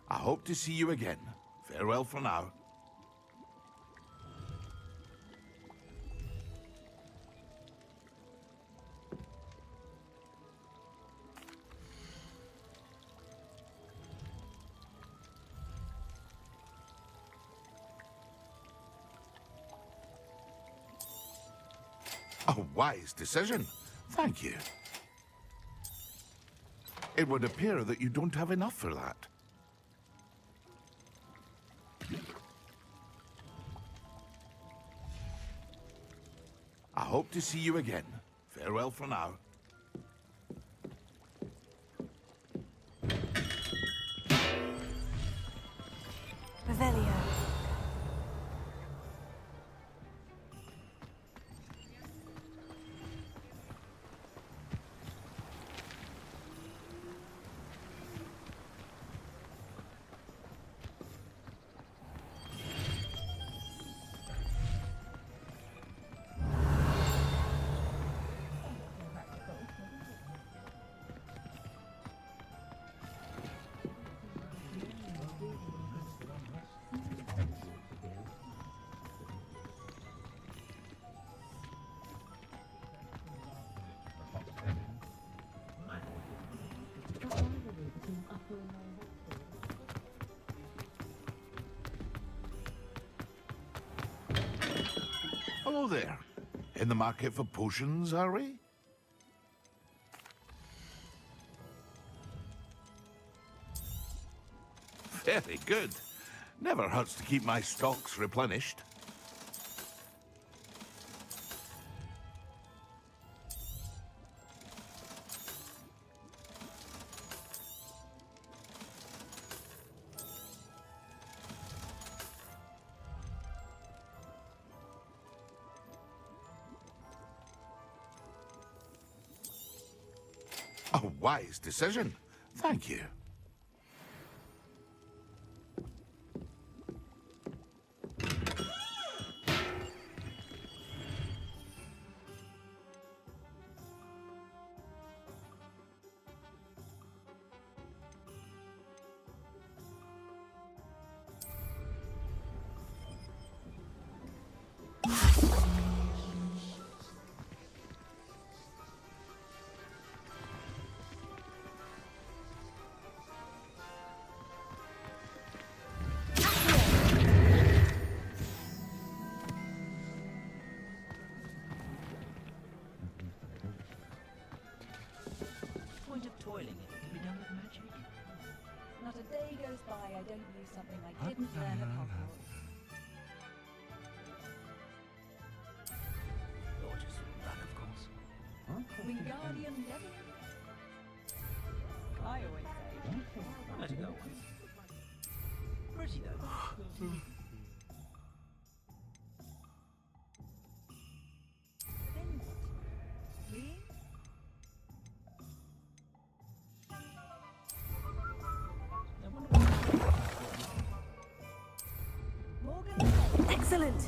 S7: I hope to see you again. Farewell for now. A wise decision. Thank you. It would appear that you don't have enough for that. I hope to see you again. Farewell for now.
S1: Revelio.
S7: Hello there. In the market for potions, are we? Very good. Never hurts to keep my stocks replenished. A wise decision. Thank you.
S19: Toiling it can be done with magic. Not a day goes by I don't use something I didn't learn at Hogwarts.
S5: Gorgeous run, of course.
S19: Wingardium Leviosa. I always say.
S5: I let it go once. Pretty though.
S19: Then what? Me?
S1: Excellent.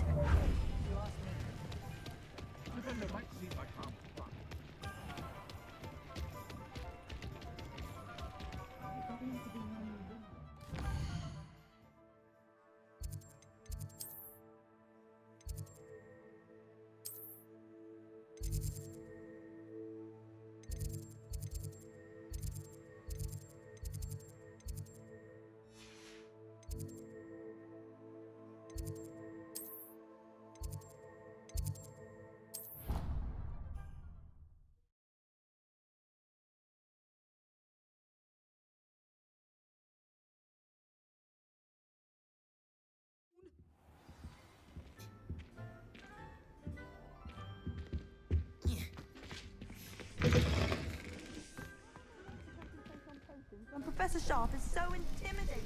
S18: And Professor Sharp is so intimidating.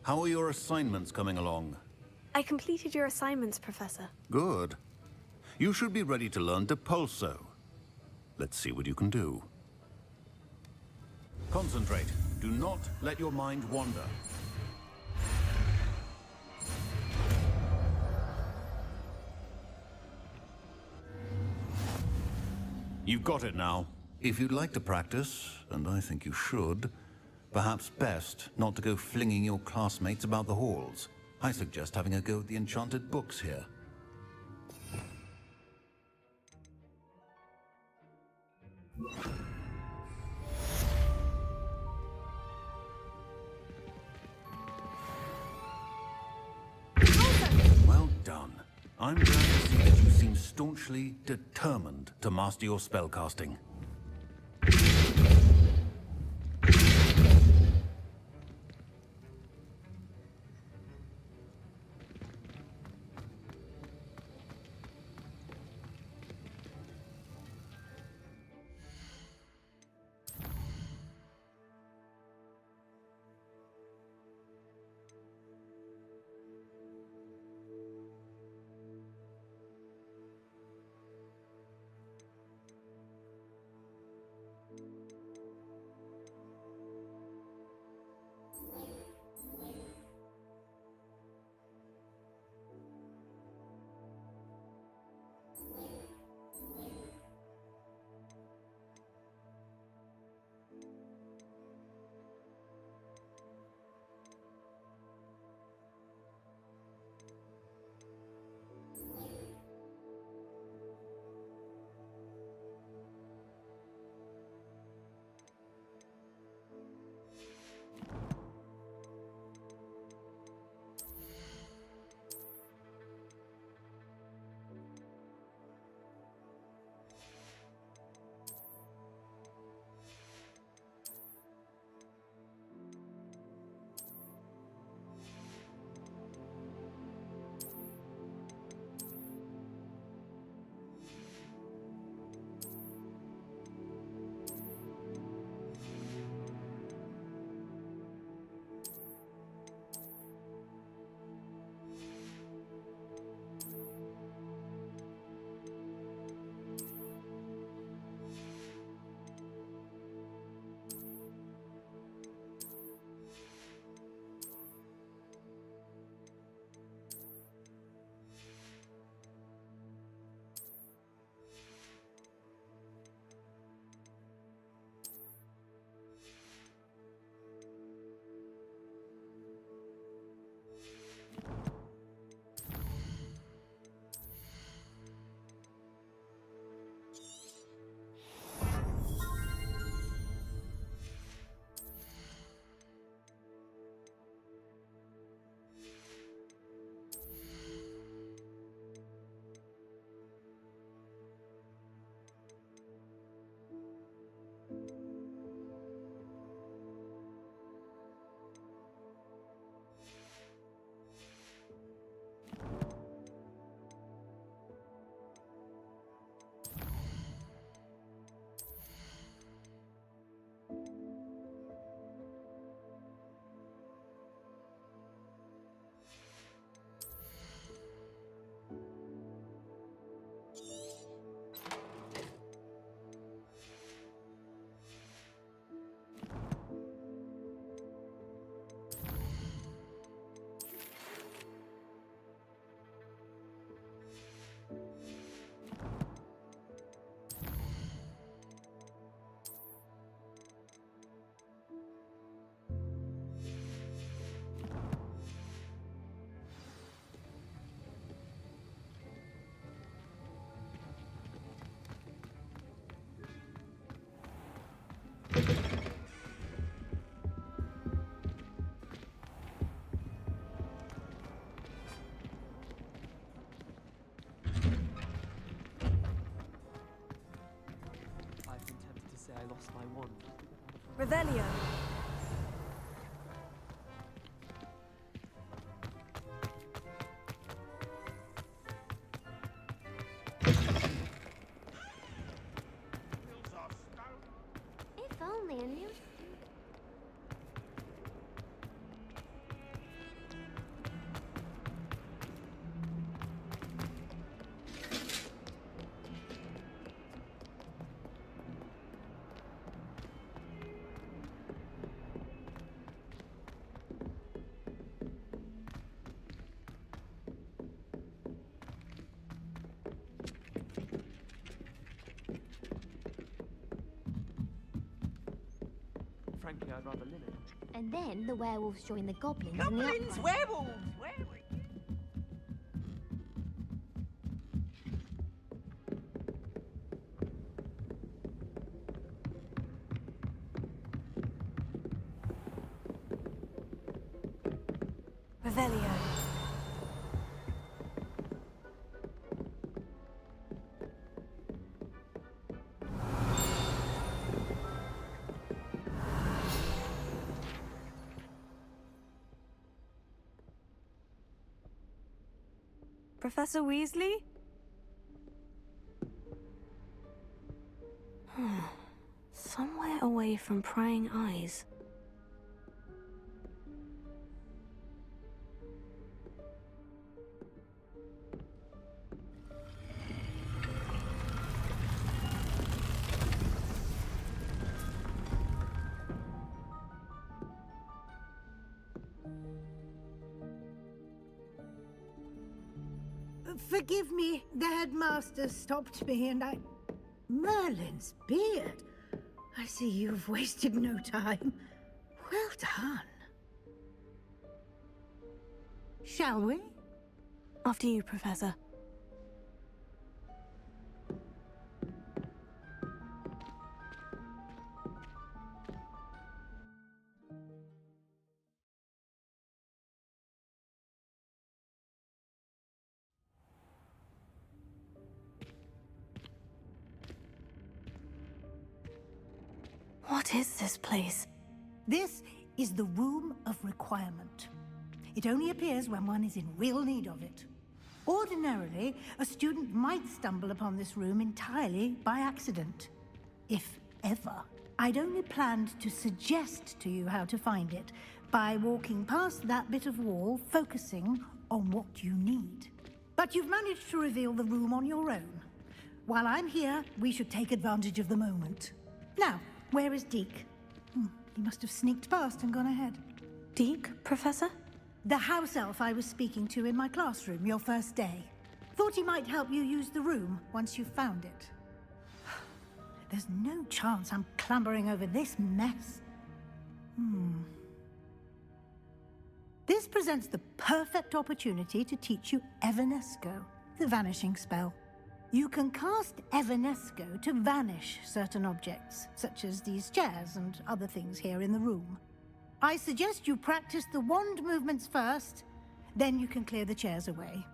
S17: How are your assignments coming along?
S1: I completed your assignments, Professor.
S17: Good. You should be ready to learn Depulso. Let's see what you can do. Concentrate. Do not let your mind wander. You've got it now. If you'd like to practice, and I think you should, perhaps best not to go flinging your classmates about the halls. I suggest having a go at the enchanted books here. Well done. I'm glad to see that you seem staunchly determined to master your spellcasting.
S20: I lost my wand.
S18: Revelio.
S9: If only I knew.
S20: Frankly, I'd rather limit.
S9: And then the werewolves join the goblins.
S13: Goblins, werewolves,
S18: Revelio. Professor Weasley?
S1: Somewhere away from prying eyes.
S16: Forgive me, the headmaster stopped me and I... Merlin's beard. I see you've wasted no time. Well done. Shall we?
S1: After you, Professor. What is this place?
S16: This is the Room of Requirement. It only appears when one is in real need of it. Ordinarily, a student might stumble upon this room entirely by accident. If ever. I'd only planned to suggest to you how to find it by walking past that bit of wall, focusing on what you need. But you've managed to reveal the room on your own. While I'm here, we should take advantage of the moment. Now, where is Deke? He must have sneaked past and gone ahead.
S1: Deke, Professor?
S16: The house elf I was speaking to in my classroom your first day. Thought he might help you use the room once you've found it. There's no chance I'm clambering over this mess. This presents the perfect opportunity to teach you Evanesco, the vanishing spell. You can cast Evanesco to vanish certain objects, such as these chairs and other things here in the room. I suggest you practice the wand movements first, then you can clear the chairs away.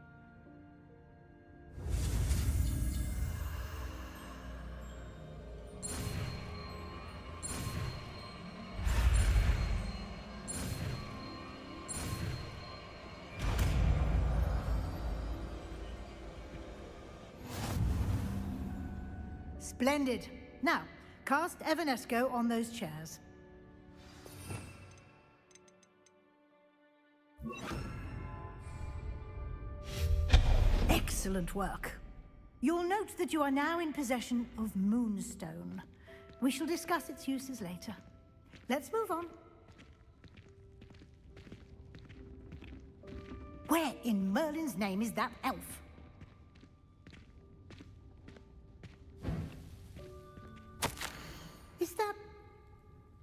S16: Splendid. Now, cast Evanesco on those chairs. Excellent work. You'll note that you are now in possession of Moonstone. We shall discuss its uses later. Let's move on. Where in Merlin's name is that elf? Is that...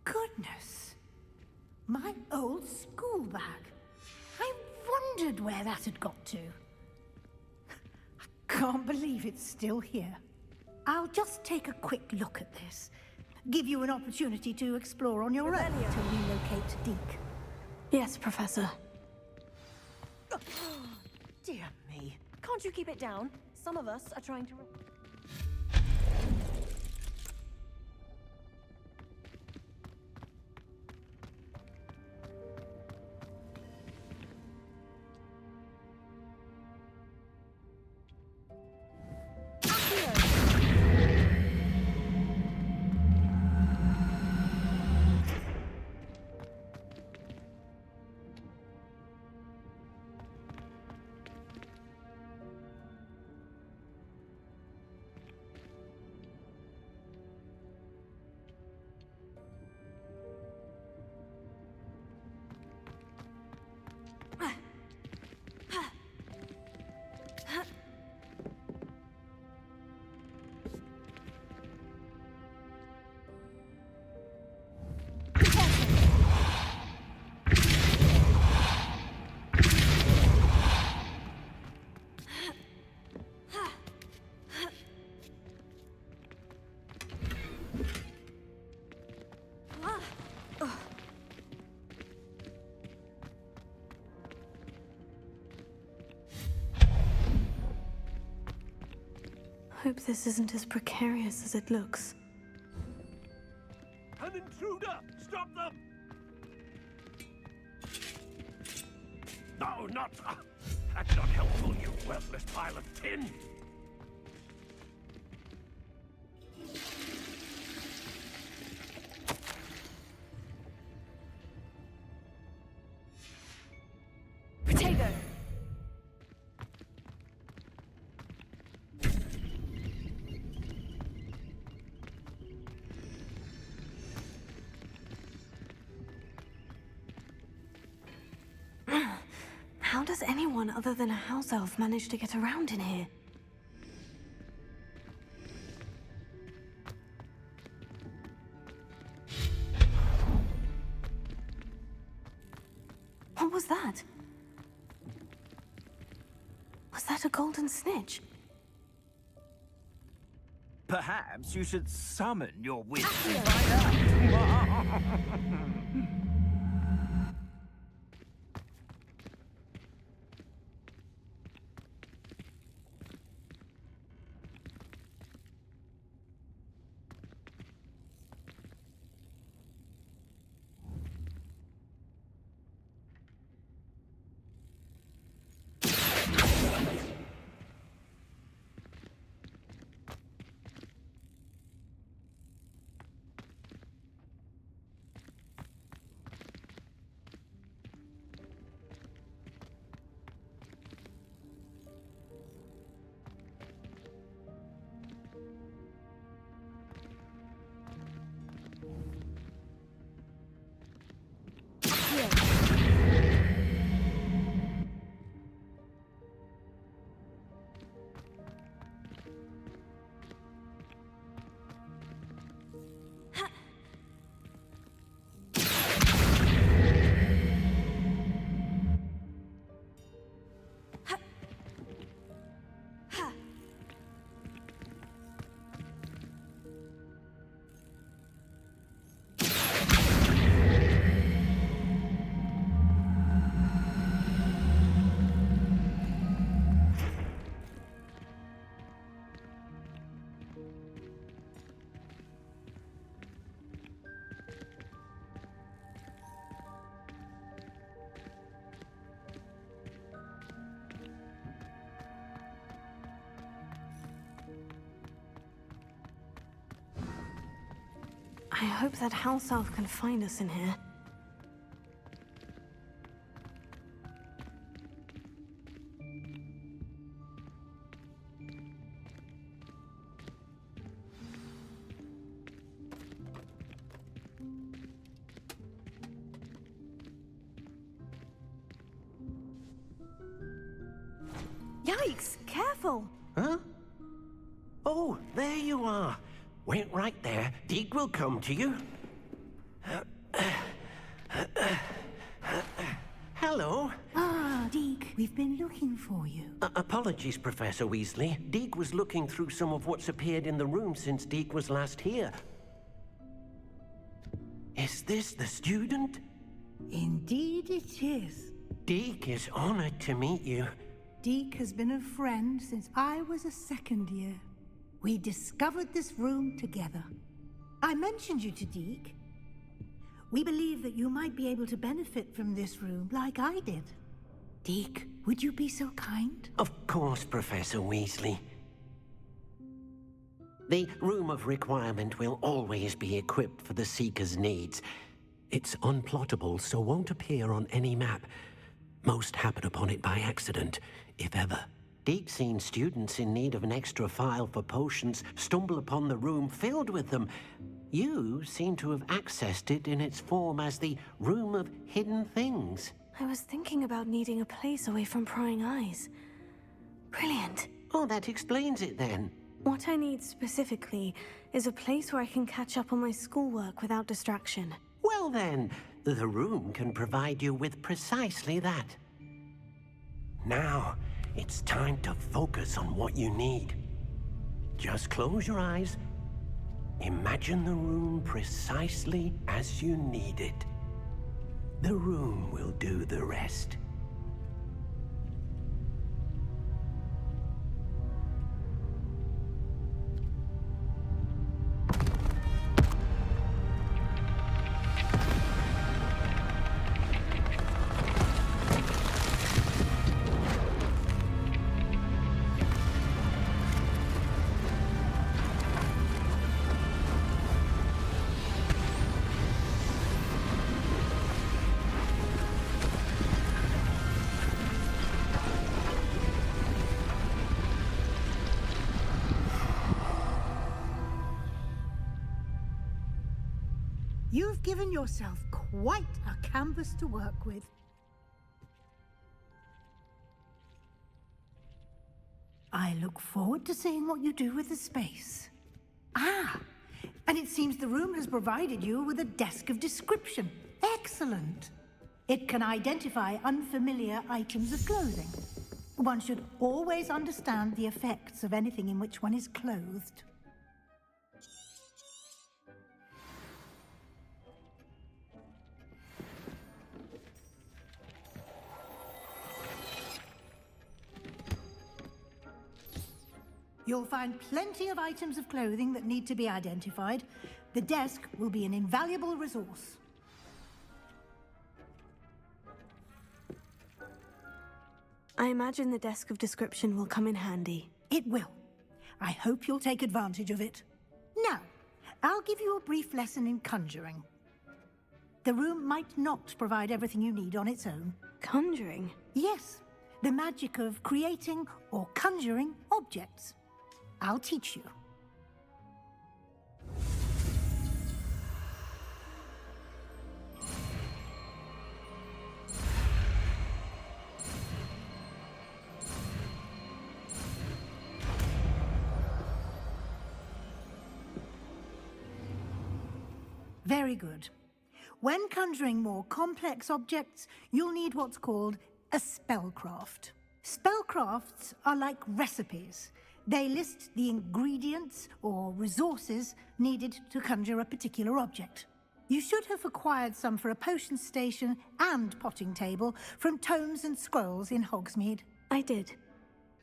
S16: Goodness. My old school bag. I wondered where that had got to. I can't believe it's still here. I'll just take a quick look at this. Give you an opportunity to explore on your own until we locate Deke.
S1: Yes, Professor.
S19: Dear me. Can't you keep it down? Some of us are trying to...
S1: this isn't as precarious as it looks.
S8: An intruder! Stop them! No, not... that's not helpful, you worthless pile of tin!
S18: Potato!
S1: How does anyone other than a house elf manage to get around in here? What was that? Was that a golden snitch?
S8: Perhaps you should summon your witch to find out.
S1: I hope that house elf can find us in here.
S18: Yikes! Careful!
S5: Huh? Oh, there you are. Wait right there. Deek will come to you. Hello.
S16: Ah, Deek, we've been looking for you.
S5: Apologies, Professor Weasley. Deek was looking through some of what's appeared in the room since Deek was last here. Is this the student?
S16: Indeed it is.
S5: Deek is honored to meet you.
S16: Deek has been a friend since I was a second year. We discovered this room together. I mentioned you to Deek. We believe that you might be able to benefit from this room like I did. Deek, would you be so kind?
S5: Of course, Professor Weasley. The Room of Requirement will always be equipped for the Seeker's needs. It's unplottable, so won't appear on any map. Most happen upon it by accident, if ever. Deek's seen students in need of an extra file for potions stumble upon the room filled with them. You seem to have accessed it in its form as the Room of Hidden Things.
S1: I was thinking about needing a place away from prying eyes. Brilliant.
S5: Oh, that explains it then.
S1: What I need specifically is a place where I can catch up on my schoolwork without distraction.
S5: Well then, the room can provide you with precisely that. Now, it's time to focus on what you need. Just close your eyes. Imagine the room precisely as you need it. The room will do the rest.
S16: You've given yourself quite a canvas to work with. I look forward to seeing what you do with the space. Ah, and it seems the room has provided you with a desk of description. Excellent. It can identify unfamiliar items of clothing. One should always understand the effects of anything in which one is clothed. You'll find plenty of items of clothing that need to be identified. The desk will be an invaluable resource.
S1: I imagine the desk of description will come in handy.
S16: It will. I hope you'll take advantage of it. Now, I'll give you a brief lesson in conjuring. The room might not provide everything you need on its own.
S1: Conjuring?
S16: Yes, the magic of creating or conjuring objects. I'll teach you. Very good. When conjuring more complex objects, you'll need what's called a spellcraft. Spellcrafts are like recipes. They list the ingredients or resources needed to conjure a particular object. You should have acquired some for a potion station and potting table from tomes and scrolls in Hogsmeade.
S1: I did.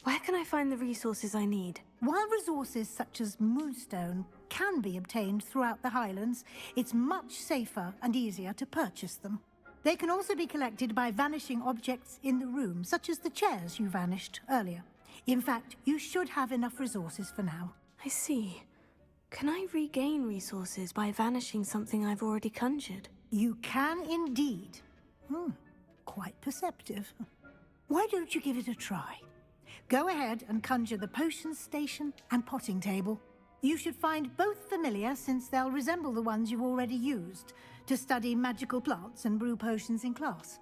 S1: Where can I find the resources I need?
S16: While resources such as moonstone can be obtained throughout the Highlands, it's much safer and easier to purchase them. They can also be collected by vanishing objects in the room, such as the chairs you vanished earlier. In fact, you should have enough resources for now.
S1: I see. Can I regain resources by vanishing something I've already conjured?
S16: You can indeed. Quite perceptive. Why don't you give it a try? Go ahead and conjure the potion station and potting table. You should find both familiar, since they'll resemble the ones you've already used to study magical plants and brew potions in class.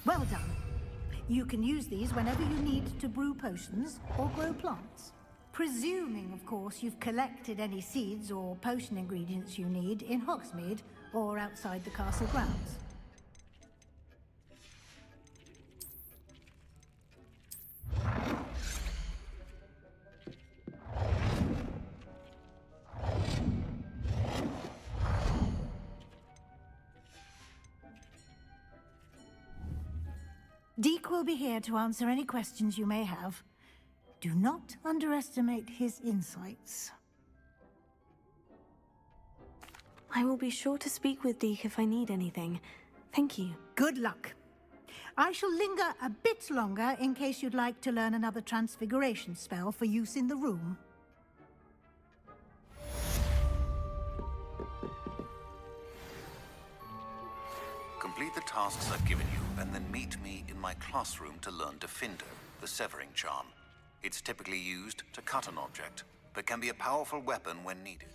S16: Well done. You can use these whenever you need to brew potions or grow plants. Presuming, of course, you've collected any seeds or potion ingredients you need in Hogsmeade or outside the castle grounds. Deke will be here to answer any questions you may have. Do not underestimate his insights.
S1: I will be sure to speak with Deke if I need anything. Thank you.
S16: Good luck. I shall linger a bit longer in case you'd like to learn another transfiguration spell for use in the room.
S12: Complete the tasks I've given you, and then meet me in my classroom to learn Diffindo, the severing charm. It's typically used to cut an object, but can be a powerful weapon when needed.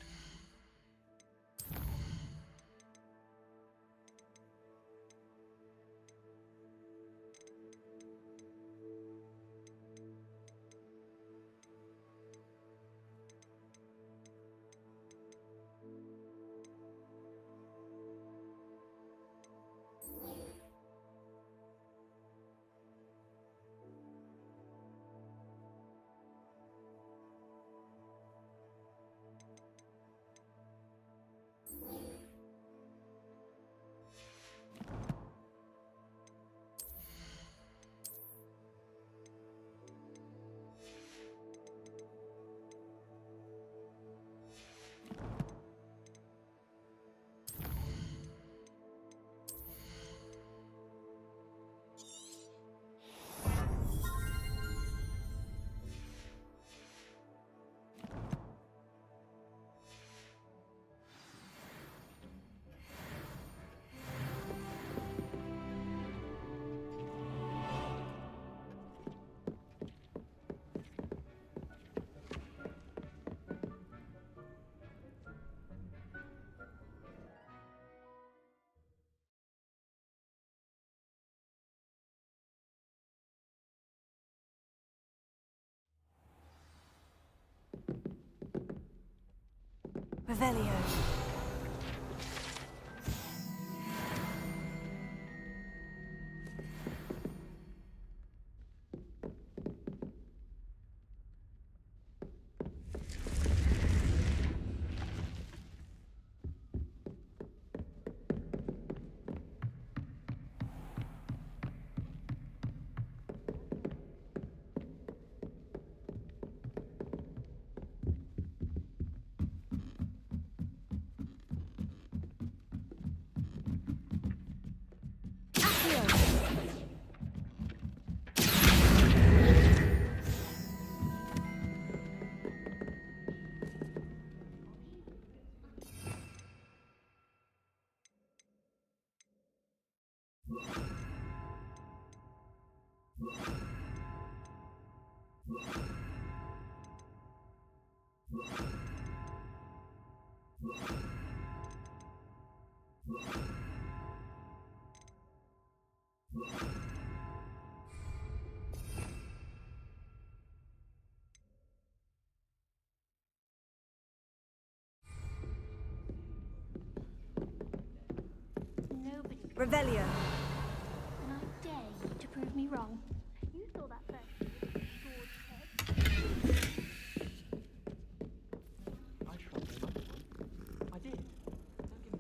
S1: Revelio. Revelio.
S9: And I dare you to prove me wrong. You saw that first.
S20: I tried very much. I did. Don't give me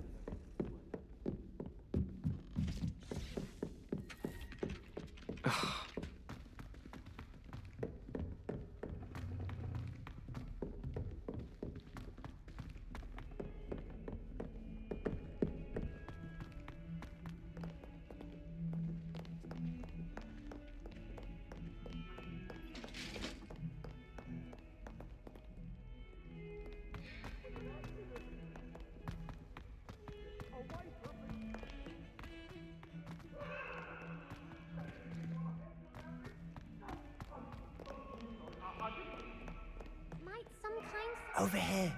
S15: Over here.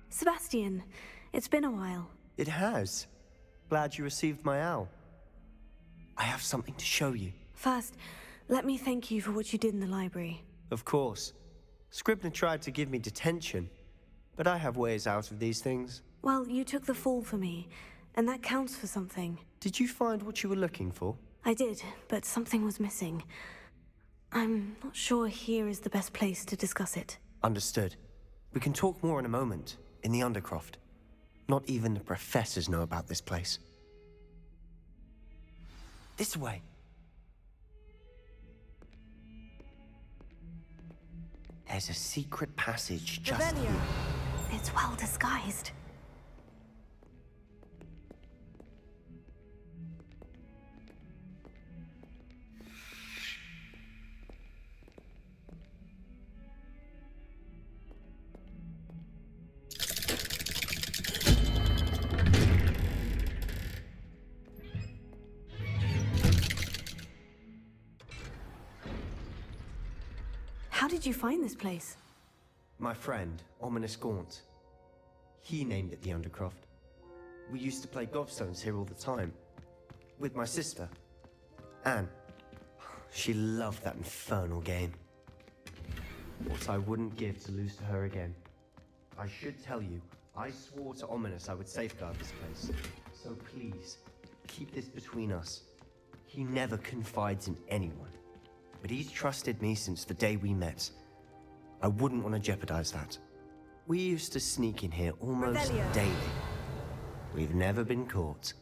S1: Sebastian, it's been a while.
S15: It has. Glad you received my owl. I have something to show you.
S1: First, let me thank you for what you did in the library.
S15: Of course. Scribner tried to give me detention, but I have ways out of these things.
S1: Well, you took the fall for me, and that counts for something.
S15: Did you find what you were looking for?
S1: I did, but something was missing. I'm not sure here is the best place to discuss it.
S15: Understood. We can talk more in a moment, in the Undercroft. Not even the professors know about this place. This way. There's a secret passage just
S1: Revelio.
S15: here.
S1: It's well disguised. How did you find this place?
S15: My friend, Ominous Gaunt. He named it the Undercroft. We used to play gobstones here all the time. With my sister, Anne. She loved that infernal game. What I wouldn't give to lose to her again. I should tell you, I swore to Ominous I would safeguard this place. So please, keep this between us. He never confides in anyone. But he's trusted me since the day we met. I wouldn't want to jeopardize that. We used to sneak in here almost
S1: Revelio.
S15: daily. We've never been caught.